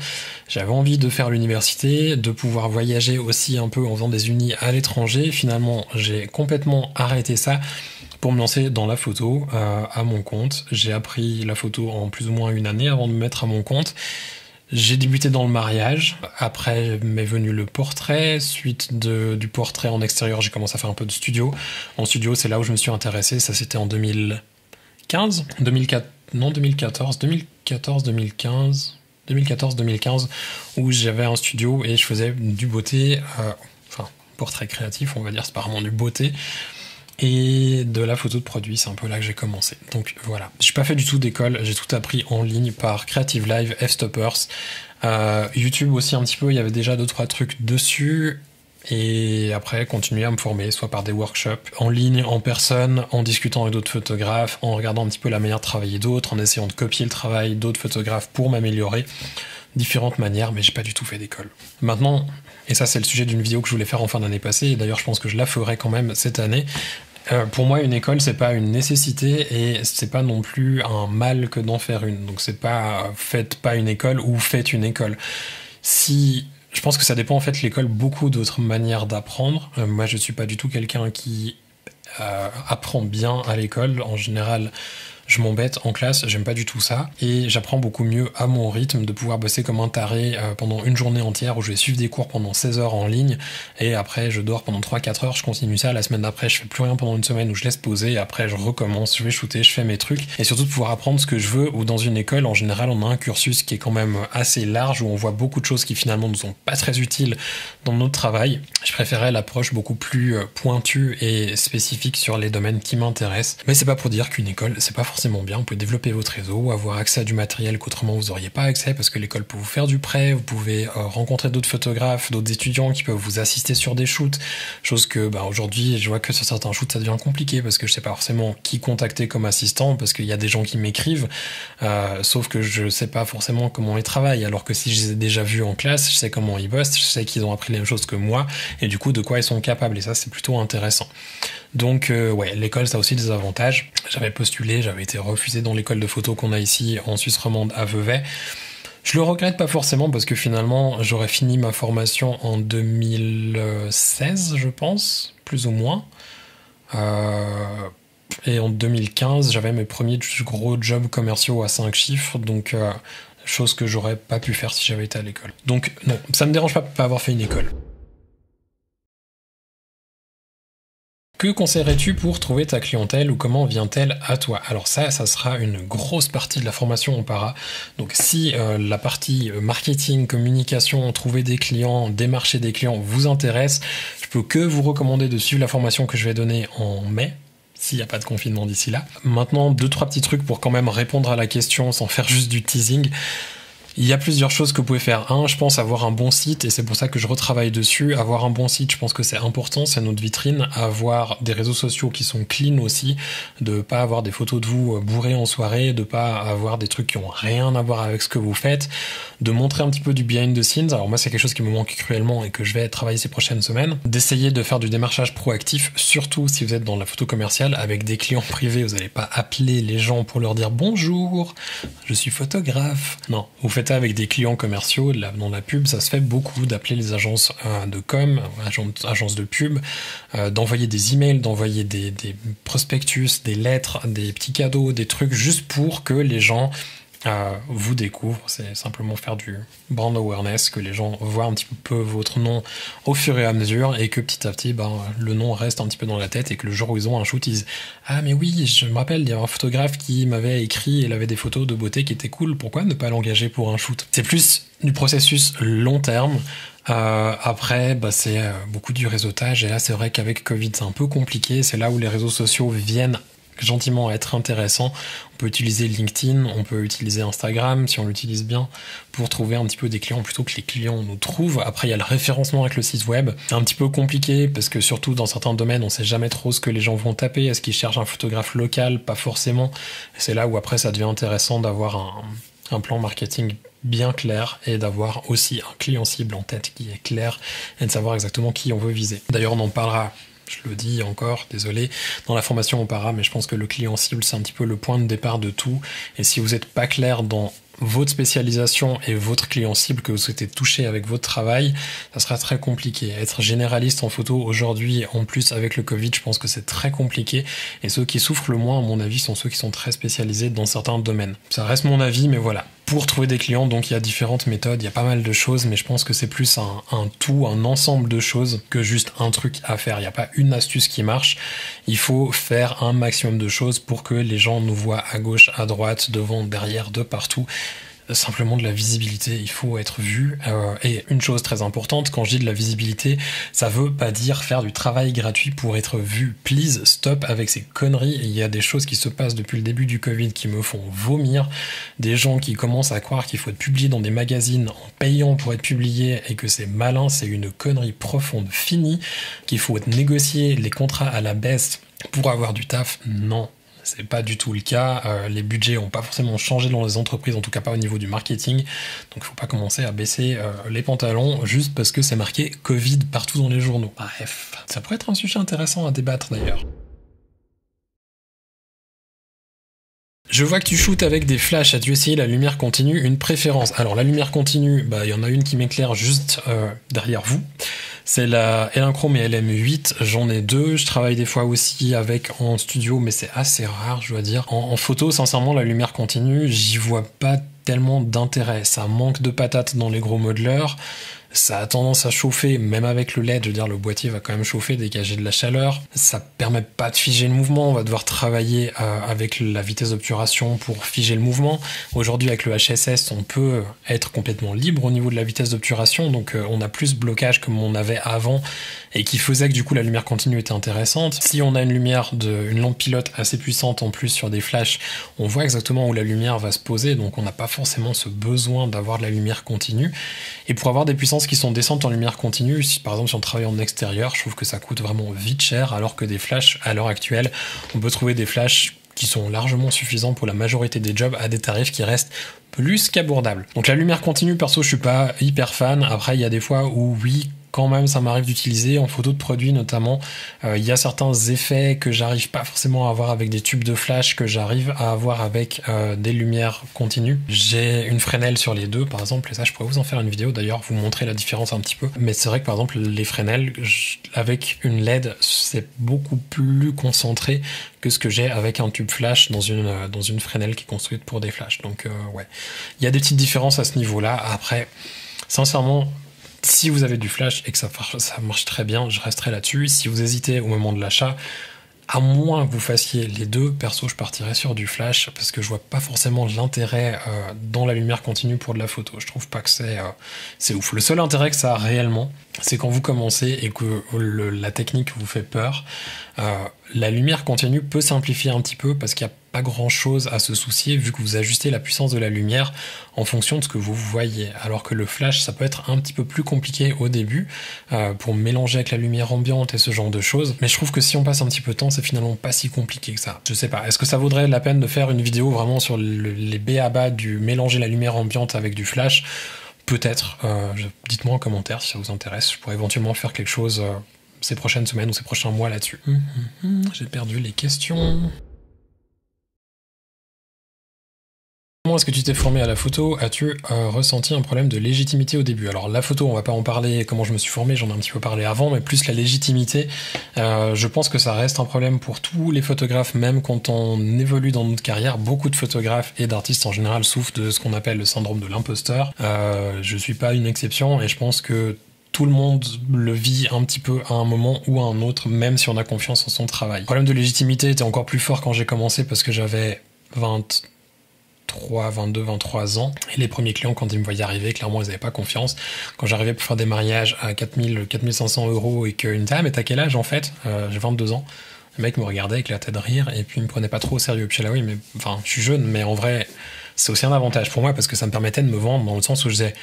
j'avais envie de faire l'université, de pouvoir voyager aussi un peu en faisant des unis à l'étranger. Finalement, j'ai complètement arrêté ça pour me lancer dans la photo à mon compte. J'ai appris la photo en plus ou moins une année avant de me mettre à mon compte. J'ai débuté dans le mariage, après m'est venu le portrait, suite du portrait en extérieur, j'ai commencé à faire un peu de studio. En studio, c'est là où je me suis intéressé, ça c'était en 2015, 2014-2015, où j'avais un studio et je faisais du beauté, portrait créatif, on va dire, c'est pas vraiment du beauté, et de la photo de produit, c'est un peu là que j'ai commencé. Donc voilà, j'ai pas fait du tout d'école, j'ai tout appris en ligne par Creative Live, F-Stoppers, YouTube aussi un petit peu, il y avait déjà 2-3 trucs dessus, et après continuer à me former, soit par des workshops, en ligne, en personne, en discutant avec d'autres photographes, en regardant un petit peu la manière de travailler d'autres, en essayant de copier le travail d'autres photographes pour m'améliorer, différentes manières, mais j'ai pas du tout fait d'école. Maintenant, et ça c'est le sujet d'une vidéo que je voulais faire en fin d'année passée, et d'ailleurs je pense que je la ferai quand même cette année. Pour moi, une école, c'est pas une nécessité et c'est pas non plus un mal que d'en faire une. Donc c'est pas faites pas une école ou faites une école. Si je pense que ça dépend en fait l'école beaucoup d'autres manières d'apprendre. Moi, je suis pas du tout quelqu'un qui apprend bien à l'école. En général, je m'embête en classe, j'aime pas du tout ça, et j'apprends beaucoup mieux à mon rythme, de pouvoir bosser comme un taré pendant une journée entière où je vais suivre des cours pendant 16 heures en ligne, et après je dors pendant 3-4 heures, je continue ça, la semaine d'après je fais plus rien pendant une semaine où je laisse poser, et après je recommence, je vais shooter, je fais mes trucs, et surtout de pouvoir apprendre ce que je veux, ou dans une école, en général on a un cursus qui est quand même assez large, où on voit beaucoup de choses qui finalement ne sont pas très utiles dans notre travail. Je préférais l'approche beaucoup plus pointue et spécifique sur les domaines qui m'intéressent, mais c'est pas pour dire qu'une école, c'est pas forcément bien, vous pouvez développer votre réseau, avoir accès à du matériel qu'autrement vous n'auriez pas accès parce que l'école peut vous faire du prêt, vous pouvez rencontrer d'autres photographes, d'autres étudiants qui peuvent vous assister sur des shoots, chose que aujourd'hui je vois que sur certains shoots ça devient compliqué parce que je sais pas forcément qui contacter comme assistant parce qu'il y a des gens qui m'écrivent, sauf que je sais pas forcément comment ils travaillent, alors que si je les ai déjà vus en classe, je sais comment ils bossent, je sais qu'ils ont appris les mêmes choses que moi et du coup de quoi ils sont capables, et ça c'est plutôt intéressant. Donc ouais, l'école ça a aussi des avantages. J'avais postulé, j'avais été refusé dans l'école de photo qu'on a ici en Suisse romande à Vevey. Je le regrette pas forcément parce que finalement j'aurais fini ma formation en 2016 je pense, plus ou moins. Et en 2015 j'avais mes premiers gros jobs commerciaux à 5 chiffres, donc chose que j'aurais pas pu faire si j'avais été à l'école. Donc non, ça me dérange pas avoir fait une école. Que conseillerais-tu pour trouver ta clientèle ou comment vient-elle à toi? Alors ça sera une grosse partie de la formation en para. Donc si la partie marketing, communication, trouver des clients, démarcher des clients vous intéresse, je peux que vous recommander de suivre la formation que je vais donner en mai, s'il n'y a pas de confinement d'ici là. Maintenant, 2-3 petits trucs pour quand même répondre à la question sans faire juste du teasing. Il y a plusieurs choses que vous pouvez faire. Je pense avoir un bon site, et c'est pour ça que je retravaille dessus. Avoir un bon site, je pense que c'est important, c'est notre vitrine. Avoir des réseaux sociaux qui sont clean aussi, de pas avoir des photos de vous bourrés en soirée, de pas avoir des trucs qui ont rien à voir avec ce que vous faites, de montrer un petit peu du behind the scenes. Alors moi, c'est quelque chose qui me manque cruellement et que je vais travailler ces prochaines semaines. D'essayer de faire du démarchage proactif, surtout si vous êtes dans la photo commerciale avec des clients privés. Vous n'allez pas appeler les gens pour leur dire bonjour, je suis photographe. Non, vous faites ça avec des clients commerciaux. Dans la pub, ça se fait beaucoup d'appeler les agences de com, agences de pub, d'envoyer des emails, d'envoyer des prospectus, des lettres, des petits cadeaux, des trucs juste pour que les gens vous découvre. C'est simplement faire du brand awareness, que les gens voient un petit peu votre nom au fur et à mesure et que petit à petit, le nom reste un petit peu dans la tête et que le jour où ils ont un shoot, ils disent « Ah mais oui, je me rappelle, il y avait un photographe qui m'avait écrit et il avait des photos de beauté qui étaient cool, pourquoi ne pas l'engager pour un shoot ?» C'est plus du processus long terme. Après, c'est beaucoup du réseautage et là c'est vrai qu'avec Covid c'est un peu compliqué, c'est là où les réseaux sociaux viennent gentiment être intéressants. On peut utiliser LinkedIn, on peut utiliser Instagram si on l'utilise bien pour trouver un petit peu des clients plutôt que les clients nous trouvent. Après il y a le référencement avec le site web, c'est un petit peu compliqué parce que surtout dans certains domaines on sait jamais trop ce que les gens vont taper, est-ce qu'ils cherchent un photographe local, pas forcément. C'est là où après ça devient intéressant d'avoir un plan marketing bien clair et d'avoir aussi un client cible en tête qui est clair et de savoir exactement qui on veut viser. D'ailleurs on en parlera, je le dis encore, désolé, dans la formation on parlera, mais je pense que le client cible c'est un petit peu le point de départ de tout et si vous n'êtes pas clair dans votre spécialisation et votre client cible que vous souhaitez toucher avec votre travail, ça sera très compliqué. Être généraliste en photo aujourd'hui, en plus avec le Covid, je pense que c'est très compliqué et ceux qui souffrent le moins, à mon avis, sont ceux qui sont très spécialisés dans certains domaines. Ça reste mon avis, mais voilà. Pour trouver des clients, donc il y a différentes méthodes, il y a pas mal de choses, mais je pense que c'est plus un tout, un ensemble de choses que juste un truc à faire. Il n'y a pas une astuce qui marche. Il faut faire un maximum de choses pour que les gens nous voient à gauche, à droite, devant, derrière, de partout. Simplement de la visibilité, il faut être vu. Et une chose très importante, quand je dis de la visibilité, ça veut pas dire faire du travail gratuit pour être vu. Please, stop avec ces conneries. Il y a des choses qui se passent depuis le début du Covid qui me font vomir. Des gens qui commencent à croire qu'il faut être publié dans des magazines en payant pour être publié et que c'est malin, c'est une connerie profonde finie, qu'il faut négocier les contrats à la baisse pour avoir du taf. Non. C'est pas du tout le cas. Les budgets n'ont pas forcément changé dans les entreprises, en tout cas pas au niveau du marketing. Donc il faut pas commencer à baisser les pantalons juste parce que c'est marqué Covid partout dans les journaux. Bref, ça pourrait être un sujet intéressant à débattre d'ailleurs. Je vois que tu shootes avec des flashs. As-tu essayé la lumière continue, une préférence? Alors la lumière continue, il y en a une qui m'éclaire juste derrière vous. C'est la Elinchrom et LM8, j'en ai deux, je travaille des fois aussi avec en studio, mais c'est assez rare, je dois dire. En photo, sincèrement, la lumière continue, j'y vois pas tellement d'intérêt. Ça manque de patates dans les gros modeleurs, ça a tendance à chauffer, même avec le LED, je veux dire, le boîtier va quand même chauffer, dégager de la chaleur. Ça permet pas de figer le mouvement, on va devoir travailler avec la vitesse d'obturation pour figer le mouvement. Aujourd'hui, avec le HSS, on peut être complètement libre au niveau de la vitesse d'obturation, donc on a plus de blocage comme on avait avant, et qui faisait que du coup la lumière continue était intéressante. Si on a une une lampe pilote assez puissante en plus sur des flashs, on voit exactement où la lumière va se poser, donc on n'a pas forcément ce besoin d'avoir de la lumière continue. Et pour avoir des puissances qui sont décentes en lumière continue, par exemple si on travaille en extérieur, je trouve que ça coûte vraiment vite cher, alors que des flashs, à l'heure actuelle, on peut trouver des flashs qui sont largement suffisants pour la majorité des jobs à des tarifs qui restent plus qu'abordables. Donc la lumière continue, perso, je suis pas hyper fan. Après, il y a des fois où oui, quand même, ça m'arrive d'utiliser en photo de produit notamment. Il y a certains effets que j'arrive pas forcément à avoir avec des tubes de flash, que j'arrive à avoir avec des lumières continues. J'ai une Fresnel sur les deux, par exemple, et ça, je pourrais vous en faire une vidéo d'ailleurs, vous montrer la différence un petit peu. Mais c'est vrai que par exemple, les Fresnel, avec une LED, c'est beaucoup plus concentré que ce que j'ai avec un tube flash dans une Fresnel qui est construite pour des flashs. Donc ouais, il y a des petites différences à ce niveau-là. Après, sincèrement, si vous avez du flash et que ça marche très bien, je resterai là-dessus. Si vous hésitez au moment de l'achat, à moins que vous fassiez les deux, perso, je partirais sur du flash parce que je vois pas forcément l'intérêt dans la lumière continue pour de la photo. Je trouve pas que c'est ouf. Le seul intérêt que ça a réellement, c'est quand vous commencez et que la technique vous fait peur. La lumière continue peut simplifier un petit peu parce qu'il n'y a pas grand chose à se soucier vu que vous ajustez la puissance de la lumière en fonction de ce que vous voyez. Alors que le flash, ça peut être un petit peu plus compliqué au début pour mélanger avec la lumière ambiante et ce genre de choses. Mais je trouve que si on passe un petit peu de temps, c'est finalement pas si compliqué que ça. Je sais pas, est-ce que ça vaudrait la peine de faire une vidéo vraiment sur les b.a.-ba du mélanger la lumière ambiante avec du flash? Peut-être. Dites-moi en commentaire si ça vous intéresse. Je pourrais éventuellement faire quelque chose ces prochaines semaines ou ces prochains mois là-dessus. J'ai perdu les questions. Comment est-ce que tu t'es formé à la photo? As-tu ressenti un problème de légitimité au début? Alors la photo, on va pas en parler, comment je me suis formé, j'en ai un petit peu parlé avant, mais plus la légitimité, je pense que ça reste un problème pour tous les photographes, même quand on évolue dans notre carrière. Beaucoup de photographes et d'artistes en général souffrent de ce qu'on appelle le syndrome de l'imposteur. Je suis pas une exception et je pense que tout le monde le vit un petit peu à un moment ou à un autre, même si on a confiance en son travail. Le problème de légitimité était encore plus fort quand j'ai commencé parce que j'avais 23 ans. Et les premiers clients, quand ils me voyaient arriver, clairement, ils n'avaient pas confiance. Quand j'arrivais pour faire des mariages à 4500 euros et qu'ils me disaient « Ah, mais t'as quel âge en fait ?» J'ai 22 ans. Le mec me regardait avec la tête de rire et puis il me prenait pas trop au sérieux. Puis là, oui, mais enfin, je suis jeune, mais en vrai, c'est aussi un avantage pour moi parce que ça me permettait de me vendre dans le sens où je disais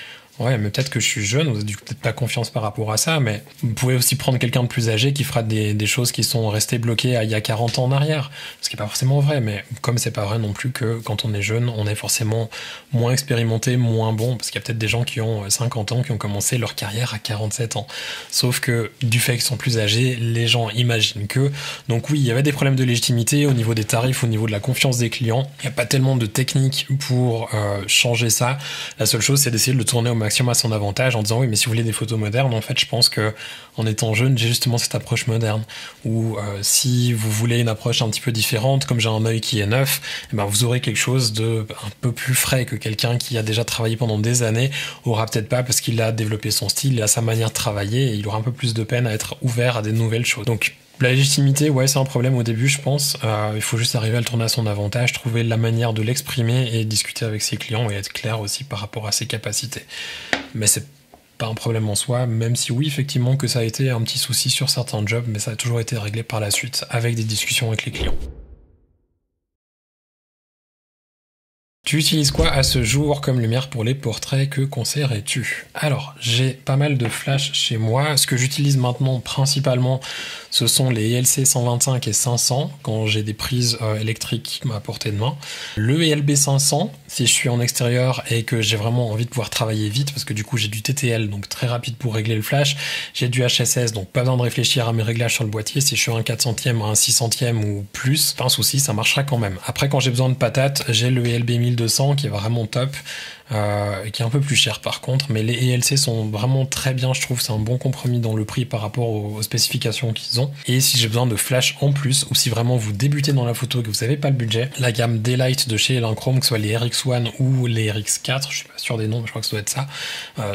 ouais, mais peut-être que je suis jeune, vous avez peut-être pas confiance par rapport à ça, mais vous pouvez aussi prendre quelqu'un de plus âgé qui fera des choses qui sont restées bloquées il y a 40 ans en arrière. Ce qui est pas forcément vrai, mais comme c'est pas vrai non plus que quand on est jeune, on est forcément moins expérimenté, moins bon, parce qu'il y a peut-être des gens qui ont 50 ans, qui ont commencé leur carrière à 47 ans. Sauf que du fait qu'ils sont plus âgés, les gens imaginent que. Donc oui, il y avait des problèmes de légitimité au niveau des tarifs, au niveau de la confiance des clients. Il n'y a pas tellement de techniques pour changer ça. La seule chose, c'est d'essayer de le tourner au maximum à son avantage en disant oui, mais si vous voulez des photos modernes, en fait je pense que en étant jeune j'ai justement cette approche moderne, ou si vous voulez une approche un petit peu différente, comme j'ai un œil qui est neuf, eh ben vous aurez quelque chose de un peu plus frais que quelqu'un qui a déjà travaillé pendant des années aura peut-être pas, parce qu'il a développé son style, il a sa manière de travailler et il aura un peu plus de peine à être ouvert à des nouvelles choses. Donc la légitimité, ouais, c'est un problème au début, je pense. Il faut juste arriver à le tourner à son avantage, trouver la manière de l'exprimer et discuter avec ses clients et être clair aussi par rapport à ses capacités. Mais c'est pas un problème en soi, même si oui, effectivement, que ça a été un petit souci sur certains jobs, mais ça a toujours été réglé par la suite avec des discussions avec les clients. Tu utilises quoi à ce jour comme lumière pour les portraits? Que conseillerais-tu? Alors, j'ai pas mal de flash chez moi. Ce que j'utilise maintenant principalement, ce sont les ELC 125 et 500 quand j'ai des prises électriques à portée de main. Le ELB 500 si je suis en extérieur et que j'ai vraiment envie de pouvoir travailler vite, parce que du coup j'ai du TTL, donc très rapide pour régler le flash. J'ai du HSS, donc pas besoin de réfléchir à mes réglages sur le boîtier. Si je suis un 400e, un 600e ou plus, pas un souci, ça marchera quand même. Après, quand j'ai besoin de patates, j'ai le ELB 1200 qui est vraiment top. Qui est un peu plus cher par contre, mais les ELC sont vraiment très bien, je trouve. C'est un bon compromis dans le prix par rapport aux spécifications qu'ils ont. Et si j'ai besoin de flash en plus, ou si vraiment vous débutez dans la photo et que vous n'avez pas le budget, la gamme Daylight de chez Elinchrom, que ce soit les RX1 ou les RX4, je suis pas sûr des noms, mais je crois que ça doit être ça,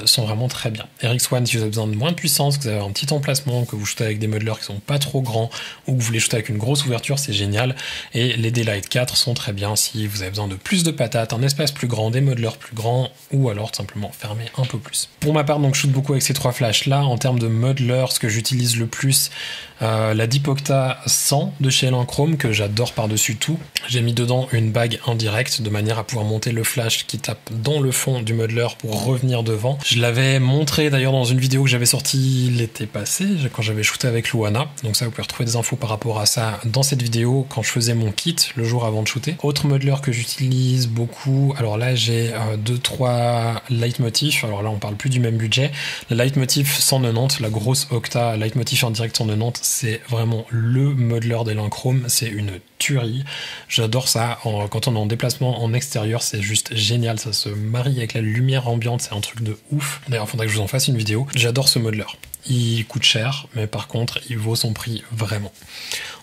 sont vraiment très bien. RX1 si vous avez besoin de moins de puissance, que vous avez un petit emplacement, que vous shootez avec des modelers qui sont pas trop grands, ou que vous voulez shooter avec une grosse ouverture, c'est génial. Et les Daylight 4 sont très bien si vous avez besoin de plus de patates, un espace plus grand, des modelers plus grands, ou alors tout simplement fermer un peu plus. Pour ma part, donc je shoot beaucoup avec ces trois flashs là. En termes de modeler, ce que j'utilise le plus, la Deep Octa 100 de chez Elinchrom, que j'adore par-dessus tout. J'ai mis dedans une bague indirecte de manière à pouvoir monter le flash qui tape dans le fond du modeler pour revenir devant. Je l'avais montré d'ailleurs dans une vidéo que j'avais sortie l'été passé, quand j'avais shooté avec Luana. Donc ça, vous pouvez retrouver des infos par rapport à ça dans cette vidéo quand je faisais mon kit le jour avant de shooter. Autre modeler que j'utilise beaucoup, alors là j'ai 2-3 leitmotifs. Alors là on parle plus du même budget. Le leitmotiv 190, la grosse Octa leitmotiv indirect 190, c'est vraiment le modeler d'Elinchrom, c'est une tuerie. J'adore ça. Quand on est en déplacement en extérieur, c'est juste génial. Ça se marie avec la lumière ambiante, c'est un truc de ouf. D'ailleurs, il faudrait que je vous en fasse une vidéo. J'adore ce modeler. Il coûte cher, mais par contre, il vaut son prix vraiment.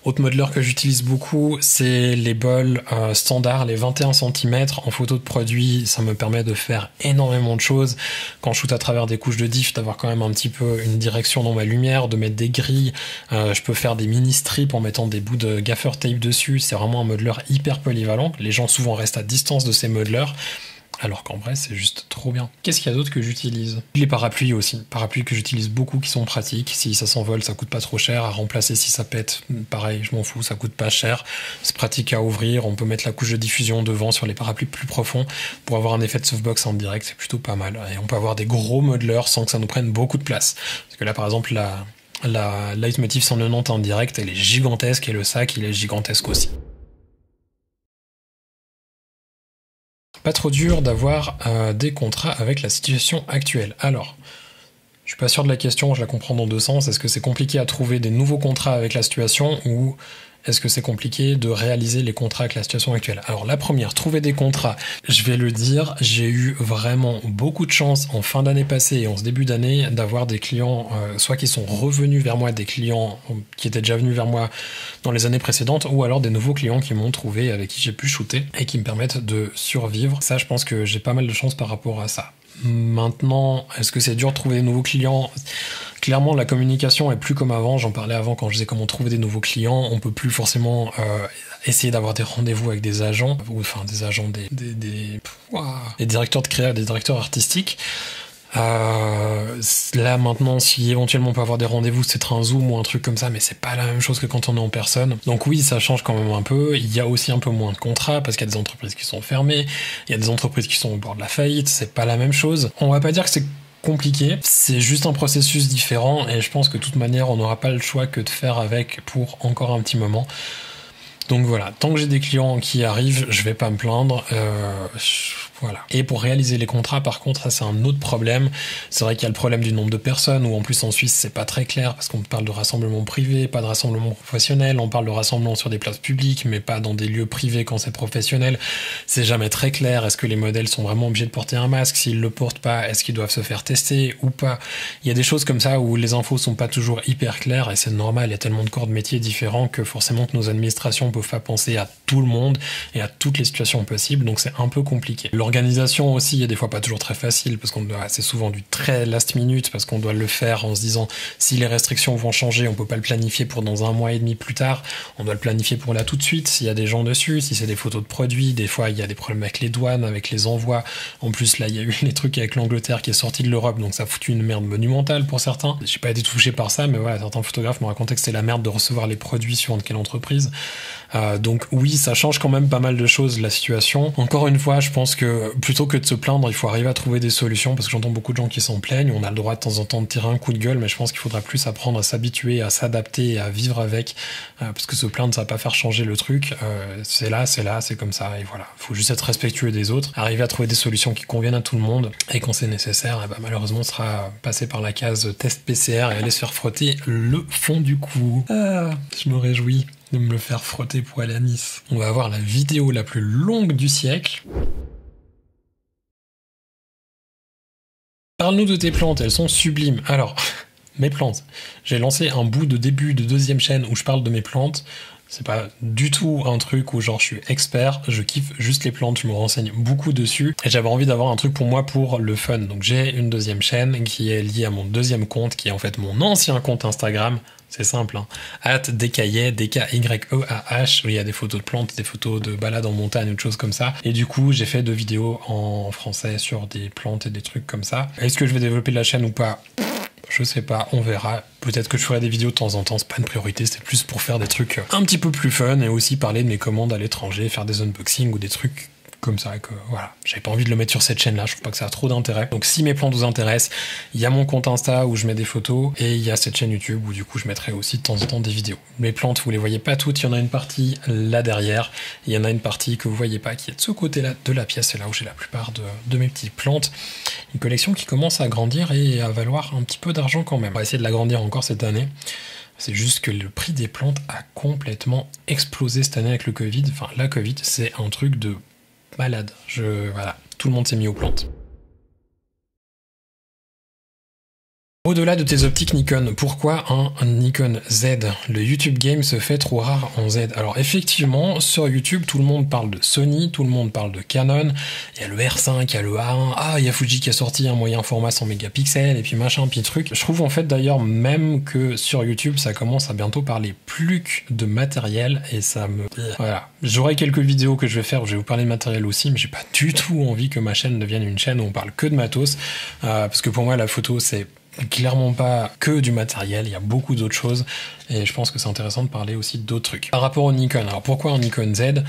Autre modeler que j'utilise beaucoup, c'est les bols standards, les 21 cm en photo de produit. Ça me permet de faire énormément de choses. Quand je shoot à travers des couches de diff, d'avoir quand même un petit peu une direction dans ma lumière, de mettre des grilles. Je peux faire des mini strips en mettant des bouts de gaffer tape dessus. C'est vraiment un modeler hyper polyvalent. Les gens souvent restent à distance de ces modelers, alors qu'en vrai c'est juste trop bien. Qu'est-ce qu'il y a d'autre que j'utilise? Les parapluies aussi, parapluies que j'utilise beaucoup, qui sont pratiques. Si ça s'envole, ça coûte pas trop cher à remplacer. Si ça pète, pareil, je m'en fous, ça coûte pas cher. C'est pratique à ouvrir, on peut mettre la couche de diffusion devant sur les parapluies plus profonds pour avoir un effet de softbox en direct, c'est plutôt pas mal. Et on peut avoir des gros modelers sans que ça nous prenne beaucoup de place. Parce que là par exemple la Leitmotiv 190 en direct, elle est gigantesque et le sac il est gigantesque aussi. Pas trop dur d'avoir des contrats avec la situation actuelle. Alors, je suis pas sûr de la question, je la comprends dans deux sens. Est-ce que c'est compliqué à trouver des nouveaux contrats avec la situation, ou est-ce que c'est compliqué de réaliser les contrats avec la situation actuelle? Alors la première, trouver des contrats, je vais le dire, j'ai eu vraiment beaucoup de chance en fin d'année passée et en ce début d'année d'avoir des clients, soit qui sont revenus vers moi, des clients qui étaient déjà venus vers moi dans les années précédentes, ou alors des nouveaux clients qui m'ont trouvé, avec qui j'ai pu shooter et qui me permettent de survivre. Ça, je pense que j'ai pas mal de chance par rapport à ça. Maintenant, est-ce que c'est dur de trouver des nouveaux clients? Clairement, la communication est plus comme avant. J'en parlais avant quand je disais comment trouver des nouveaux clients. On peut plus forcément essayer d'avoir des rendez-vous avec des agents, ou enfin des agents, des directeurs de créa, des directeurs artistiques. Là maintenant, si éventuellement on peut avoir des rendez-vous, c'est un Zoom ou un truc comme ça, mais c'est pas la même chose que quand on est en personne. Donc oui, ça change quand même un peu. Il y a aussi un peu moins de contrats parce qu'il y a des entreprises qui sont fermées, il y a des entreprises qui sont au bord de la faillite. C'est pas la même chose. On va pas dire que c'est compliqué, c'est juste un processus différent et je pense que de toute manière on n'aura pas le choix que de faire avec pour encore un petit moment. Donc voilà, tant que j'ai des clients qui arrivent, je vais pas me plaindre. Voilà. Et pour réaliser les contrats, par contre, ça c'est un autre problème. C'est vrai qu'il y a le problème du nombre de personnes, où en plus en Suisse c'est pas très clair, parce qu'on parle de rassemblement privé, pas de rassemblement professionnel, on parle de rassemblement sur des places publiques, mais pas dans des lieux privés quand c'est professionnel. C'est jamais très clair, est-ce que les modèles sont vraiment obligés de porter un masque? S'ils le portent pas, est-ce qu'ils doivent se faire tester ou pas? Il y a des choses comme ça où les infos sont pas toujours hyper claires, et c'est normal, il y a tellement de corps de métiers différents que forcément que nos administrations peuvent pas penser à tout le monde et à toutes les situations possibles, donc c'est un peu compliqué. L'organisation aussi est des fois pas toujours très facile parce qu'on doit, c'est souvent du très last minute parce qu'on doit le faire en se disant si les restrictions vont changer, on peut pas le planifier pour dans 1 mois et demi plus tard, on doit le planifier pour là tout de suite. S'il y a des gens dessus, si c'est des photos de produits, des fois il y a des problèmes avec les douanes, avec les envois. En plus là il y a eu les trucs avec l'Angleterre qui est sorti de l'Europe, donc ça a foutu une merde monumentale pour certains. J'ai pas été touché par ça, mais voilà, certains photographes m'ont raconté que c'était la merde de recevoir les produits suivant de quelle entreprise. Donc oui, ça change quand même pas mal de choses la situation. Encore une fois, je pense que plutôt que de se plaindre, il faut arriver à trouver des solutions parce que j'entends beaucoup de gens qui s'en plaignent. On a le droit de temps en temps de tirer un coup de gueule, mais je pense qu'il faudra plus apprendre à s'habituer, à s'adapter et à vivre avec parce que se plaindre, ça va pas faire changer le truc. C'est là, c'est comme ça et voilà. Faut juste être respectueux des autres, arriver à trouver des solutions qui conviennent à tout le monde et quand c'est nécessaire, malheureusement, on sera passé par la case test PCR et aller se faire frotter le fond du cou. Je me réjouis de me le faire frotter pour aller à Nice. On va avoir la vidéo la plus longue du siècle. Parle-nous de tes plantes, elles sont sublimes. Alors, mes plantes. J'ai lancé un bout de début de 2e chaîne où je parle de mes plantes. C'est pas du tout un truc où genre je suis expert, je kiffe juste les plantes, je me renseigne beaucoup dessus et j'avais envie d'avoir un truc pour moi pour le fun. Donc j'ai une 2e chaîne qui est liée à mon 2e compte qui est en fait mon ancien compte Instagram. C'est simple, hein. @dkyeah, où il y a des photos de plantes, des photos de balades en montagne ou de choses comme ça. Et du coup, j'ai fait 2 vidéos en français sur des plantes et des trucs comme ça. Est-ce que je vais développer la chaîne ou pas ? Je sais pas, on verra. Peut-être que je ferai des vidéos de temps en temps, c'est pas une priorité, c'est plus pour faire des trucs un petit peu plus fun et aussi parler de mes commandes à l'étranger, faire des unboxings ou des trucs comme ça, que voilà, j'avais pas envie de le mettre sur cette chaîne là, je trouve pas que ça a trop d'intérêt. Donc si mes plantes vous intéressent, il y a mon compte Insta où je mets des photos et il y a cette chaîne YouTube où du coup je mettrai aussi de temps en temps des vidéos. Mes plantes, vous les voyez pas toutes, il y en a une partie là derrière, il y en a une partie que vous voyez pas qui est de ce côté là de la pièce, c'est là où j'ai la plupart de mes petites plantes. Une collection qui commence à grandir et à valoir un petit peu d'argent quand même. On va essayer de l'agrandir encore cette année. C'est juste que le prix des plantes a complètement explosé cette année avec le Covid. Enfin, la Covid, c'est un truc de malade. Voilà, tout le monde s'est mis aux plantes. Au-delà de tes optiques Nikon, pourquoi un Nikon Z? Le YouTube game se fait trop rare en Z. Alors effectivement, sur YouTube, tout le monde parle de Sony, tout le monde parle de Canon, il y a le R5, il y a le A1, il y a Fuji qui a sorti un moyen format 100 mégapixels, et puis machin, puis truc. Je trouve en fait d'ailleurs même que sur YouTube, ça commence à bientôt parler plus que de matériel, et ça me... Voilà. J'aurai quelques vidéos que je vais faire où je vais vous parler de matériel aussi, mais j'ai pas du tout envie que ma chaîne devienne une chaîne où on parle que de matos, parce que pour moi la photo c'est clairement pas que du matériel, il y a beaucoup d'autres choses et je pense que c'est intéressant de parler aussi d'autres trucs. Par rapport au Nikon, alors pourquoi un Nikon Z?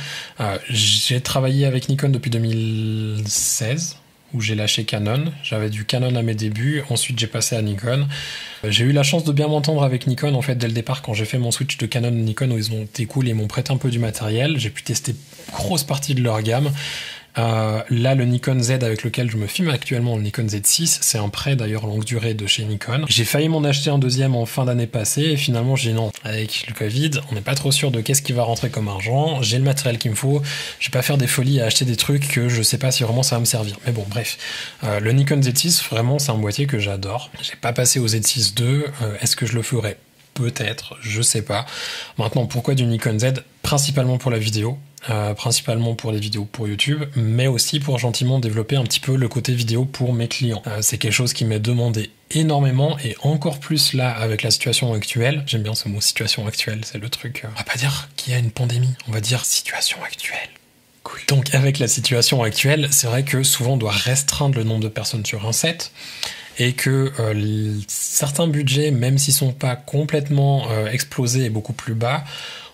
J'ai travaillé avec Nikon depuis 2016 où j'ai lâché Canon, j'avais du Canon à mes débuts, ensuite j'ai passé à Nikon. J'ai eu la chance de bien m'entendre avec Nikon en fait dès le départ quand j'ai fait mon switch de Canon à Nikon où ils ont été cool et m'ont prêté un peu du matériel, j'ai pu tester grosse partie de leur gamme. Là, le Nikon Z avec lequel je me filme actuellement, le Nikon Z6, c'est un prêt d'ailleurs longue durée de chez Nikon. J'ai failli m'en acheter un deuxième en fin d'année passée et finalement j'ai dit non. Avec le Covid, on n'est pas trop sûr de qu'est-ce qui va rentrer comme argent. J'ai le matériel qu'il me faut. Je vais pas faire des folies à acheter des trucs que je sais pas si vraiment ça va me servir. Mais bon, bref. Le Nikon Z6, vraiment, c'est un boîtier que j'adore. J'ai pas passé au Z6 II. Est-ce que je le ferai? Peut-être, je sais pas. Maintenant, pourquoi du Nikon Z? Principalement pour la vidéo. Principalement pour les vidéos pour YouTube, mais aussi pour gentiment développer un petit peu le côté vidéo pour mes clients. C'est quelque chose qui m'est demandé énormément et encore plus là avec la situation actuelle. J'aime bien ce mot situation actuelle, c'est le truc. On va pas dire qu'il y a une pandémie, on va dire situation actuelle. Cool. Donc avec la situation actuelle, c'est vrai que souvent on doit restreindre le nombre de personnes sur un set et que certains budgets, même s'ils sont pas complètement explosés et beaucoup plus bas,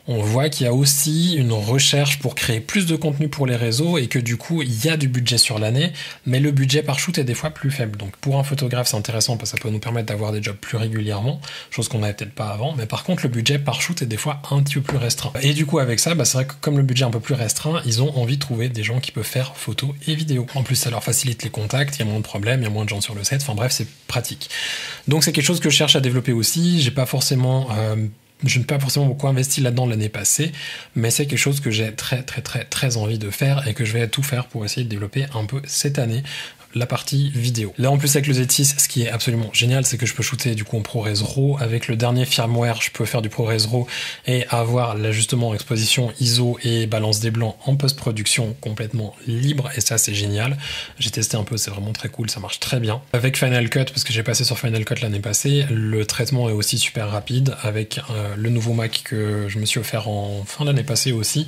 on voit qu'il y a aussi une recherche pour créer plus de contenu pour les réseaux et que du coup, il y a du budget sur l'année, mais le budget par shoot est des fois plus faible. Donc pour un photographe, c'est intéressant parce que ça peut nous permettre d'avoir des jobs plus régulièrement, chose qu'on n'avait peut-être pas avant, mais par contre, le budget par shoot est des fois un petit peu plus restreint. Et du coup, avec ça, c'est vrai que comme le budget est un peu plus restreint, ils ont envie de trouver des gens qui peuvent faire photos et vidéos. En plus, ça leur facilite les contacts, il y a moins de problèmes, il y a moins de gens sur le set, enfin bref, c'est pratique. Donc c'est quelque chose que je cherche à développer aussi, je n'ai pas forcément beaucoup investi là-dedans l'année passée, mais c'est quelque chose que j'ai très envie de faire et que je vais tout faire pour essayer de développer un peu cette année, la partie vidéo. Là en plus avec le Z6, ce qui est absolument génial, c'est que je peux shooter du coup en ProRes RAW. Avec le dernier firmware, je peux faire du ProRes RAW et avoir l'ajustement exposition ISO et balance des blancs en post-production complètement libre, et ça c'est génial. J'ai testé un peu, c'est vraiment très cool, ça marche très bien. Avec Final Cut, parce que j'ai passé sur Final Cut l'année passée, le traitement est aussi super rapide avec le nouveau Mac que je me suis offert en fin d'année passée aussi.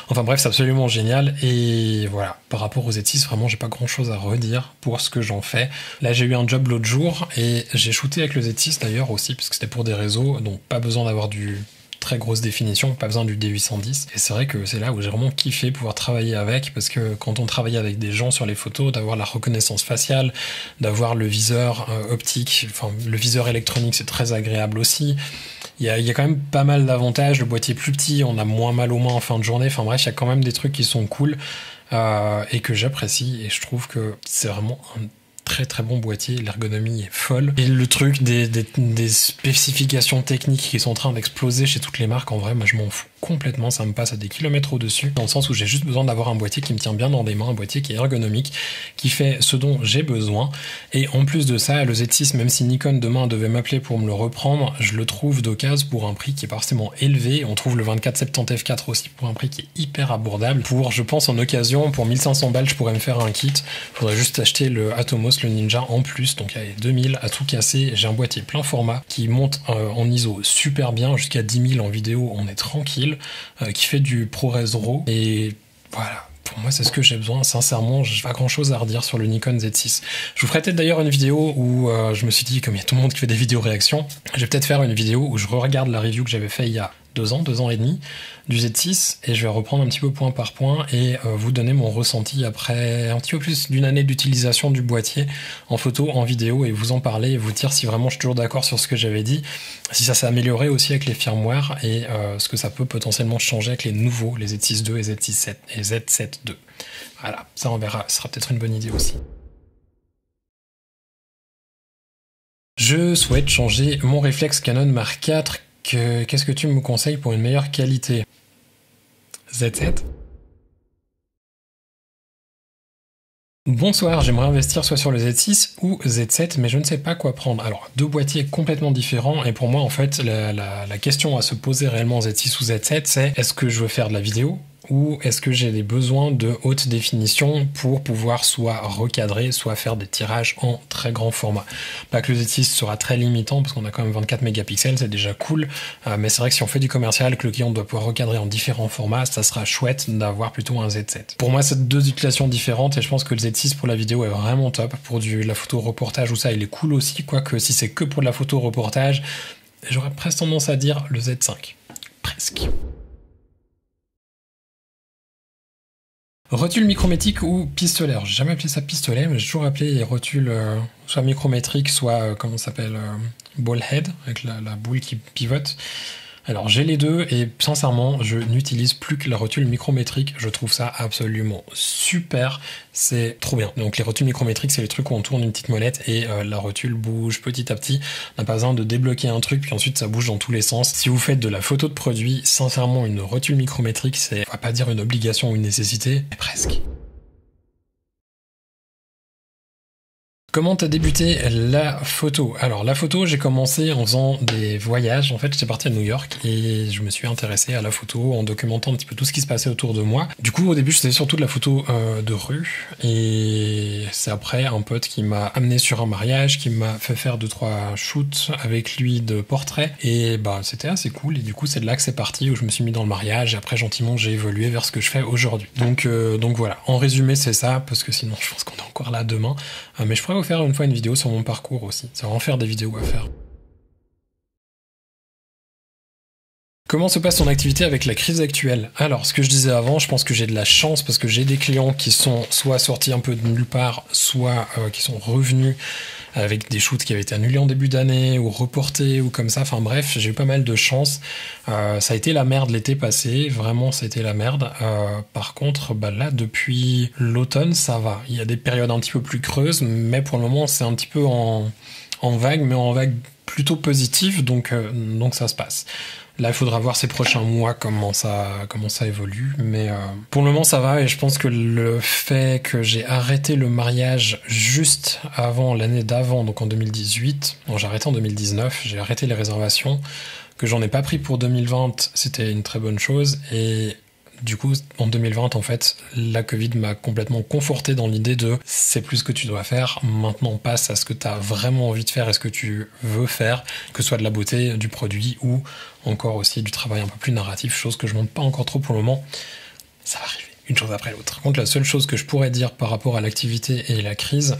Enfin bref, c'est absolument génial. Et voilà, par rapport au Z6, vraiment j'ai pas grand chose à redire pour ce que j'en fais. Là j'ai eu un job l'autre jour et j'ai shooté avec le Z6 d'ailleurs aussi, parce que c'était pour des réseaux, donc pas besoin d'avoir du très grosse définition, pas besoin du D810. Et c'est vrai que c'est là où j'ai vraiment kiffé pouvoir travailler avec, parce que quand on travaille avec des gens sur les photos, d'avoir la reconnaissance faciale, d'avoir le viseur optique, enfin le viseur électronique, c'est très agréable aussi. Il y a quand même pas mal d'avantages, le boîtier est plus petit, on a moins mal aux mains en fin de journée, enfin bref, il y a quand même des trucs qui sont cool et que j'apprécie, et je trouve que c'est vraiment un très bon boîtier, l'ergonomie est folle. Et le truc des spécifications techniques qui sont en train d'exploser chez toutes les marques, en vrai, moi je m'en fous complètement, ça me passe à des kilomètres au-dessus, dans le sens où j'ai juste besoin d'avoir un boîtier qui me tient bien dans les mains, un boîtier qui est ergonomique, qui fait ce dont j'ai besoin. Et en plus de ça, le Z6, même si Nikon demain devait m'appeler pour me le reprendre, je le trouve d'occasion pour un prix qui est pas forcément élevé. On trouve le 24-70 f4 aussi pour un prix qui est hyper abordable. Pour, je pense, en occasion, pour 1500 balles, je pourrais me faire un kit. Faudrait juste acheter le Atomos, le Ninja en plus, donc il y a 2000 à tout casser. J'ai un boîtier plein format qui monte en ISO super bien, jusqu'à 10 000 en vidéo, on est tranquille. Qui fait du ProRes RAW, et voilà, pour moi c'est ce que j'ai besoin. Sincèrement, j'ai pas grand chose à redire sur le Nikon Z6. Je vous ferai peut-être d'ailleurs une vidéo où je me suis dit, comme il y a tout le monde qui fait des vidéos réactions, je vais peut-être faire une vidéo où je regarde la review que j'avais fait il y a 2 ans et demi du Z6, et je vais reprendre un petit peu point par point et vous donner mon ressenti après un petit peu plus d'une année d'utilisation du boîtier en photo, en vidéo, et vous en parler et vous dire si vraiment je suis toujours d'accord sur ce que j'avais dit, si ça s'est amélioré aussi avec les firmware, et ce que ça peut potentiellement changer avec les nouveaux, les Z6 II et Z6 7 et Z7 II. Voilà, ça on verra, ce sera peut-être une bonne idée aussi. Je souhaite changer mon réflexe Canon Mark IV. Qu'est-ce que tu me conseilles pour une meilleure qualité? Z7? Bonsoir, j'aimerais investir soit sur le Z6 ou Z7, mais je ne sais pas quoi prendre. Alors, 2 boîtiers complètement différents, et pour moi, en fait, la question à se poser réellement Z6 ou Z7, c'est est-ce que je veux faire de la vidéo, ou est-ce que j'ai des besoins de haute définition pour pouvoir soit recadrer, soit faire des tirages en très grand format. Pas que le Z6 sera très limitant, parce qu'on a quand même 24 mégapixels, c'est déjà cool, mais c'est vrai que si on fait du commercial, que le client doit pouvoir recadrer en différents formats, ça sera chouette d'avoir plutôt un Z7. Pour moi, c'est 2 utilisations différentes, et je pense que le Z6 pour la vidéo est vraiment top. Pour la photo reportage ou ça, il est cool aussi, quoique si c'est que pour de la photo reportage, j'aurais presque tendance à dire le Z5. Presque. Rotule micrométrique ou pistolet? J'ai jamais appelé ça pistolet, mais j'ai toujours appelé les rotules soit micrométriques, soit comment ça s'appelle, ball head, avec la boule qui pivote. Alors j'ai les deux et sincèrement je n'utilise plus que la rotule micrométrique, je trouve ça absolument super, c'est trop bien. Donc les rotules micrométriques c'est les trucs où on tourne une petite molette et la rotule bouge petit à petit, on n'a pas besoin de débloquer un truc puis ensuite ça bouge dans tous les sens. Si vous faites de la photo de produit, sincèrement une rotule micrométrique c'est, on va pas dire une obligation ou une nécessité, mais presque. Comment t'as débuté la photo? Alors la photo, j'ai commencé en faisant des voyages. En fait, j'étais parti à New York et je me suis intéressé à la photo en documentant un petit peu tout ce qui se passait autour de moi. Du coup, au début, je faisais surtout de la photo de rue et c'est après un pote qui m'a amené sur un mariage, qui m'a fait faire 2-3 shoots avec lui de portraits et bah c'était assez cool. Et du coup, c'est de là que c'est parti où je me suis mis dans le mariage et après gentiment j'ai évolué vers ce que je fais aujourd'hui. Donc voilà. En résumé, c'est ça parce que sinon, je pense qu'on est encore là demain. Mais je pourrais vous faire une fois une vidéo sur mon parcours aussi. Ça va en faire des vidéos à faire. Comment se passe ton activité avec la crise actuelle? Alors, ce que je disais avant, je pense que j'ai de la chance parce que j'ai des clients qui sont soit sortis un peu de nulle part, soit qui sont revenus avec des shoots qui avaient été annulés en début d'année ou reportés ou comme ça. Enfin bref, j'ai eu pas mal de chance. Ça a été la merde l'été passé, vraiment ça a été la merde. Par contre, bah là, depuis l'automne, ça va. Il y a des périodes un petit peu plus creuses, mais pour le moment, c'est un petit peu en vague, mais en vague plutôt positive, donc ça se passe. Là, il faudra voir ces prochains mois comment ça évolue. Mais pour le moment, ça va. Et je pense que le fait que j'ai arrêté le mariage juste avant l'année d'avant, donc en 2018, bon, j'ai arrêté en 2019, j'ai arrêté les réservations, que j'en ai pas pris pour 2020, c'était une très bonne chose. Et du coup, en 2020, en fait, la Covid m'a complètement conforté dans l'idée de c'est plus ce que tu dois faire, maintenant passe à ce que tu as vraiment envie de faire et ce que tu veux faire, que ce soit de la beauté, du produit ou encore aussi du travail un peu plus narratif, chose que je montre pas encore trop pour le moment. Ça va arriver, une chose après l'autre. Par contre, la seule chose que je pourrais dire par rapport à l'activité et la crise,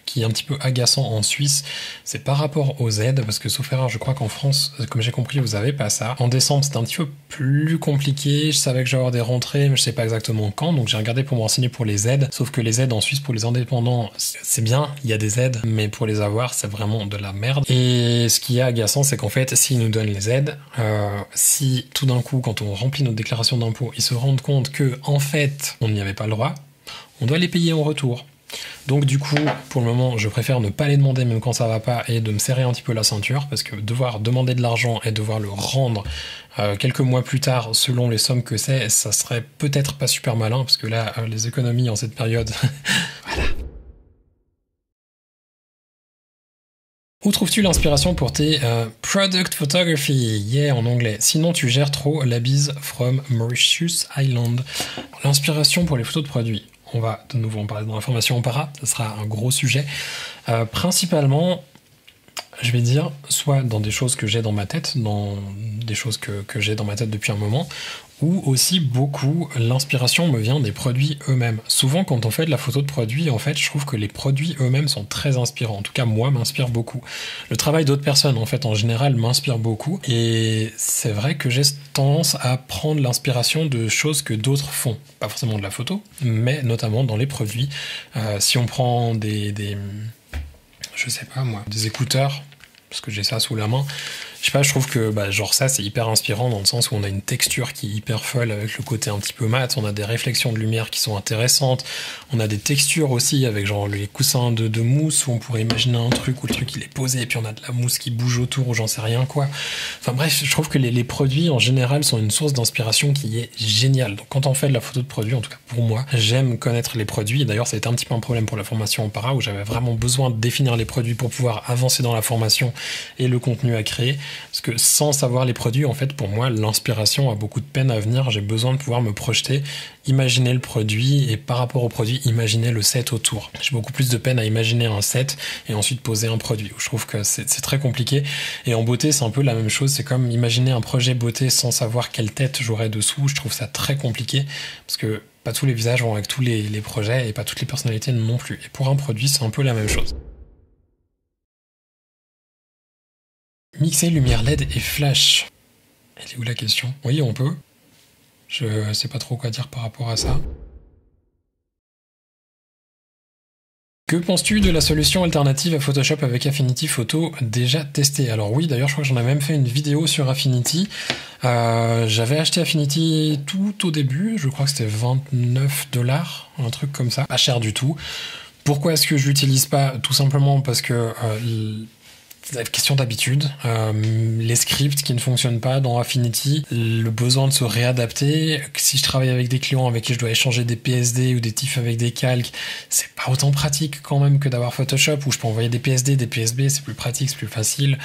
qui est un petit peu agaçant en Suisse, c'est par rapport aux aides, parce que sauf erreur, je crois qu'en France, comme j'ai compris, vous avez pas ça. En décembre, c'était un petit peu plus compliqué, je savais que j'allais avoir des rentrées, mais je sais pas exactement quand, donc j'ai regardé pour me renseigner pour les aides, sauf que les aides en Suisse pour les indépendants, c'est bien, il y a des aides, mais pour les avoir, c'est vraiment de la merde. Et ce qui est agaçant, c'est qu'en fait, s'ils nous donnent les aides, si tout d'un coup, quand on remplit notre déclaration d'impôt, ils se rendent compte que, en fait, on n'y avait pas le droit, on doit les payer en retour. Donc du coup, pour le moment, je préfère ne pas les demander même quand ça va pas et de me serrer un petit peu la ceinture parce que devoir demander de l'argent et devoir le rendre quelques mois plus tard selon les sommes que c'est, ça serait peut-être pas super malin parce que là, les économies en cette période, voilà. Où trouves-tu l'inspiration pour tes product photography? Yeah, en anglais. Sinon, tu gères trop la bise from Mauritius Island. L'inspiration pour les photos de produits. On va de nouveau en parler dans l'information en para. Ça sera un gros sujet. Principalement, je vais dire, soit dans des choses que j'ai dans ma tête, dans des choses que j'ai dans ma tête depuis un moment, ou aussi beaucoup, l'inspiration me vient des produits eux-mêmes. Souvent, quand on fait de la photo de produits, en fait, je trouve que les produits eux-mêmes sont très inspirants. En tout cas, moi, m'inspire beaucoup. Le travail d'autres personnes, en fait, en général, m'inspire beaucoup. Et c'est vrai que j'ai tendance à prendre l'inspiration de choses que d'autres font. Pas forcément de la photo, mais notamment dans les produits. Si on prend je sais pas moi, des écouteurs, parce que j'ai ça sous la main, je sais pas, je trouve que genre ça c'est hyper inspirant dans le sens où on a une texture qui est hyper folle avec le côté un petit peu mat, on a des réflexions de lumière qui sont intéressantes, on a des textures aussi avec genre les coussins de mousse où on pourrait imaginer un truc où le truc il est posé et puis on a de la mousse qui bouge autour ou j'en sais rien quoi. Enfin bref, je trouve que les produits en général sont une source d'inspiration qui est géniale. Donc quand on fait de la photo de produit, en tout cas pour moi, j'aime connaître les produits. D'ailleurs ça a été un petit peu un problème pour la formation en para où j'avais vraiment besoin de définir les produits pour pouvoir avancer dans la formation et le contenu à créer. Parce que sans savoir les produits, en fait, pour moi, l'inspiration a beaucoup de peine à venir. J'ai besoin de pouvoir me projeter, imaginer le produit et par rapport au produit, imaginer le set autour. J'ai beaucoup plus de peine à imaginer un set et ensuite poser un produit. Je trouve que c'est très compliqué. Et en beauté, c'est un peu la même chose. C'est comme imaginer un projet beauté sans savoir quelle tête j'aurais dessous. Je trouve ça très compliqué parce que pas tous les visages vont avec tous les projets et pas toutes les personnalités non plus. Et pour un produit, c'est un peu la même chose. Mixer lumière LED et flash. Elle est où la question? Oui, on peut. Je sais pas trop quoi dire par rapport à ça. Que penses-tu de la solution alternative à Photoshop avec Affinity Photo déjà testée? Alors oui, d'ailleurs je crois que j'en ai même fait une vidéo sur Affinity. J'avais acheté Affinity tout au début, je crois que c'était 29$, un truc comme ça, pas cher du tout. Pourquoi est-ce que je l'utilise pas? Tout simplement parce que c'est une question d'habitude. Les scripts qui ne fonctionnent pas dans Affinity, le besoin de se réadapter. Si je travaille avec des clients avec qui je dois échanger des PSD ou des TIFF avec des calques, c'est pas autant pratique quand même que d'avoir Photoshop où je peux envoyer des PSD, des PSB, c'est plus pratique, c'est plus facile.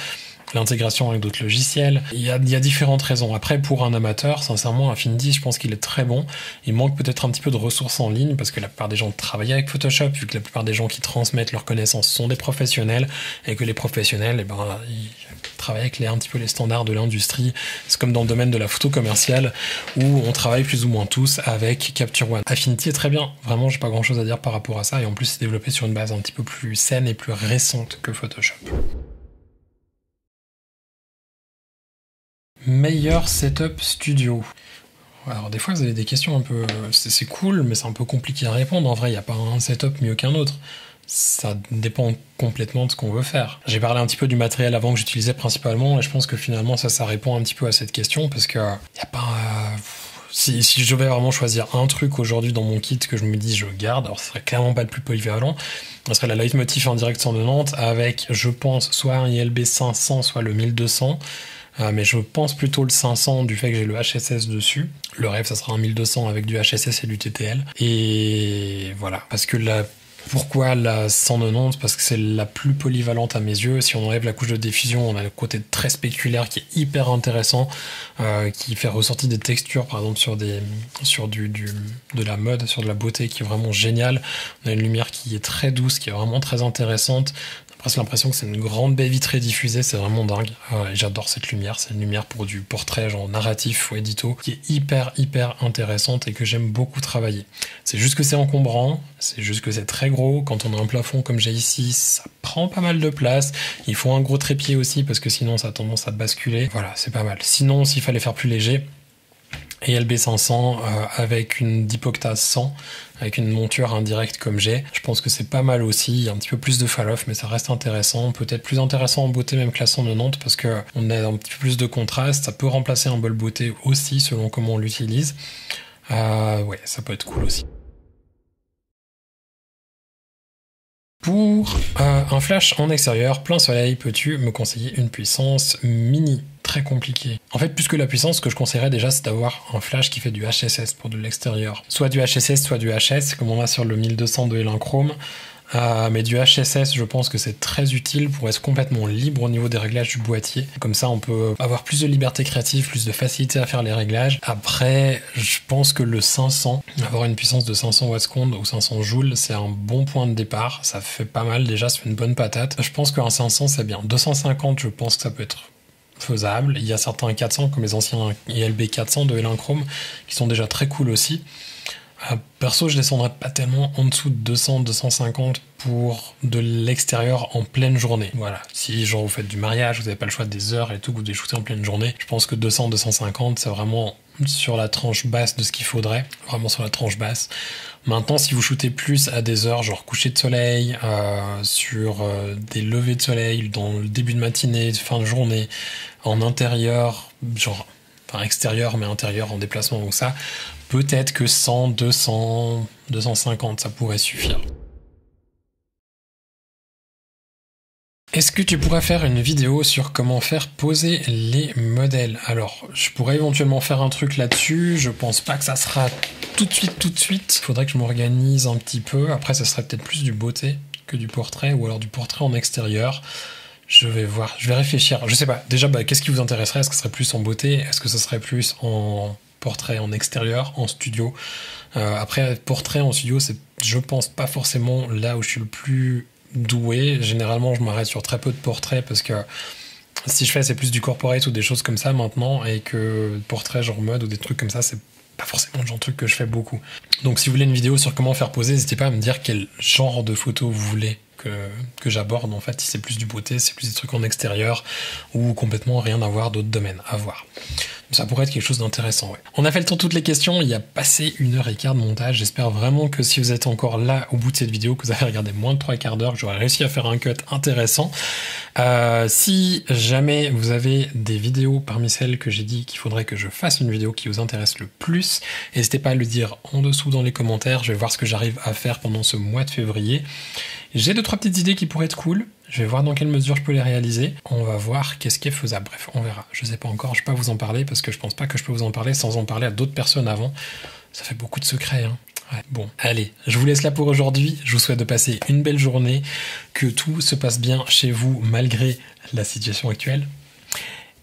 L'intégration avec d'autres logiciels. Il y a différentes raisons. Après, pour un amateur, sincèrement, Affinity, je pense qu'il est très bon. Il manque peut-être un petit peu de ressources en ligne parce que la plupart des gens travaillent avec Photoshop, vu que la plupart des gens qui transmettent leurs connaissances sont des professionnels et que les professionnels, ils travaillent avec un petit peu les standards de l'industrie. C'est comme dans le domaine de la photo commerciale où on travaille plus ou moins tous avec Capture One. Affinity est très bien. Vraiment, j'ai pas grand chose à dire par rapport à ça et en plus, c'est développé sur une base un petit peu plus saine et plus récente que Photoshop. Meilleur setup studio. Alors des fois vous avez des questions un peu... C'est cool, mais c'est un peu compliqué à répondre. En vrai, il n'y a pas un setup mieux qu'un autre. Ça dépend complètement de ce qu'on veut faire. J'ai parlé un petit peu du matériel avant que j'utilisais principalement, et je pense que finalement ça répond un petit peu à cette question, parce que il n'y a pas... Si je devais vraiment choisir un truc aujourd'hui dans mon kit que je me dis je garde, alors ce serait clairement pas le plus polyvalent, ce serait la Leitmotiv Indirect 190 avec, je pense, soit un ILB 500, soit le 1200. Mais je pense plutôt le 500 du fait que j'ai le HSS dessus. Le rêve, ça sera un 1200 avec du HSS et du TTL. Et voilà, parce que pourquoi la 190? Parce que c'est la plus polyvalente à mes yeux. Si on enlève la couche de diffusion, on a le côté très spéculaire qui est hyper intéressant, qui fait ressortir des textures, par exemple sur de la mode, sur de la beauté, qui est vraiment génial. On a une lumière qui est très douce, qui est vraiment très intéressante. C'est l'impression que c'est une grande baie vitrée diffusée, c'est vraiment dingue. J'adore cette lumière, c'est une lumière pour du portrait genre narratif ou édito qui est hyper intéressante et que j'aime beaucoup travailler. C'est juste que c'est encombrant, c'est juste que c'est très gros. Quand on a un plafond comme j'ai ici, ça prend pas mal de place. Il faut un gros trépied aussi parce que sinon ça a tendance à basculer. Voilà, c'est pas mal. Sinon, s'il fallait faire plus léger, ELB 500 avec une Dipocta 100 avec une monture indirecte comme j'ai, je pense que c'est pas mal aussi. Il y a un petit peu plus de fall-off, mais ça reste intéressant, peut-être plus intéressant en beauté même que la 190 parce que on a un petit peu plus de contraste. Ça peut remplacer un bol beauté aussi selon comment on l'utilise. Ouais, ça peut être cool aussi. Pour un flash en extérieur plein soleil, peux-tu me conseiller une puissance mini? Très compliqué. En fait, plus que la puissance, ce que je conseillerais déjà, c'est d'avoir un flash qui fait du HSS pour de l'extérieur. Soit du HSS, soit du HS, comme on a sur le 1200 de Elinchrom. Mais du HSS, je pense que c'est très utile pour être complètement libre au niveau des réglages du boîtier. Comme ça, on peut avoir plus de liberté créative, plus de facilité à faire les réglages. Après, je pense que le 500, avoir une puissance de 500 watts seconde ou 500 joules, c'est un bon point de départ. Ça fait pas mal déjà, ça fait une bonne patate. Je pense qu'un 500, c'est bien. 250, je pense que ça peut être faisable. Il y a certains 400, comme les anciens ILB 400 de Elinchrom, qui sont déjà très cool aussi. Perso, je descendrais pas tellement en dessous de 200-250 pour de l'extérieur en pleine journée. Voilà. Si genre vous faites du mariage, vous n'avez pas le choix des heures et tout, que vous devez shooter en pleine journée, je pense que 200-250, c'est vraiment sur la tranche basse de ce qu'il faudrait. Vraiment sur la tranche basse. Maintenant, si vous shootez plus à des heures, genre coucher de soleil, sur des levées de soleil, dans le début de matinée, fin de journée, en intérieur, genre, enfin extérieur mais intérieur en déplacement ou ça, peut-être que 100, 200, 250, ça pourrait suffire. Est-ce que tu pourrais faire une vidéo sur comment faire poser les modèles? Alors, je pourrais éventuellement faire un truc là-dessus, je pense pas que ça sera tout de suite. Faudrait que je m'organise un petit peu, après ça serait peut-être plus du beauté que du portrait, ou alors du portrait en extérieur. Je vais voir, je vais réfléchir, je sais pas. Déjà, qu'est-ce qui vous intéresserait? Est-ce que ce serait plus en beauté? Est-ce que ce serait plus en portrait en extérieur, en studio? Après, portrait en studio, c'est, je pense, pas forcément là où je suis le plus doué. Généralement, je m'arrête sur très peu de portraits parce que si je fais, c'est plus du corporate ou des choses comme ça maintenant, et que portrait genre mode ou des trucs comme ça, c'est pas forcément le genre de truc que je fais beaucoup. Donc si vous voulez une vidéo sur comment faire poser, n'hésitez pas à me dire quel genre de photo vous voulez que j'aborde. En fait, si c'est plus du beauté, c'est plus des trucs en extérieur ou complètement rien à voir, d'autres domaines à voir. Ça pourrait être quelque chose d'intéressant, ouais. On a fait le tour de toutes les questions, il y a passé 1h15 de montage. J'espère vraiment que si vous êtes encore là au bout de cette vidéo, que vous avez regardé moins de 3/4 d'heure, que j'aurai réussi à faire un cut intéressant. Si jamais vous avez des vidéos parmi celles que j'ai dit qu'il faudrait que je fasse une vidéo qui vous intéresse le plus, n'hésitez pas à le dire en dessous dans les commentaires. Je vais voir ce que j'arrive à faire pendant ce mois de février. J'ai 2-3 petites idées qui pourraient être cool. Je vais voir dans quelle mesure je peux les réaliser. On va voir qu'est-ce qui est faisable. Bref, on verra. Je sais pas encore, je vais pas vous en parler parce que je pense pas que je peux vous en parler sans en parler à d'autres personnes avant. Ça fait beaucoup de secrets, hein. Ouais. Bon, allez, je vous laisse là pour aujourd'hui. Je vous souhaite de passer une belle journée, que tout se passe bien chez vous malgré la situation actuelle.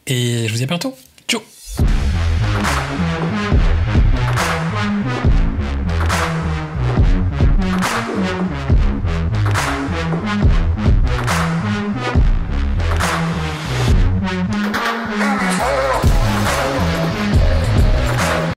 Et je vous dis à bientôt. Ciao!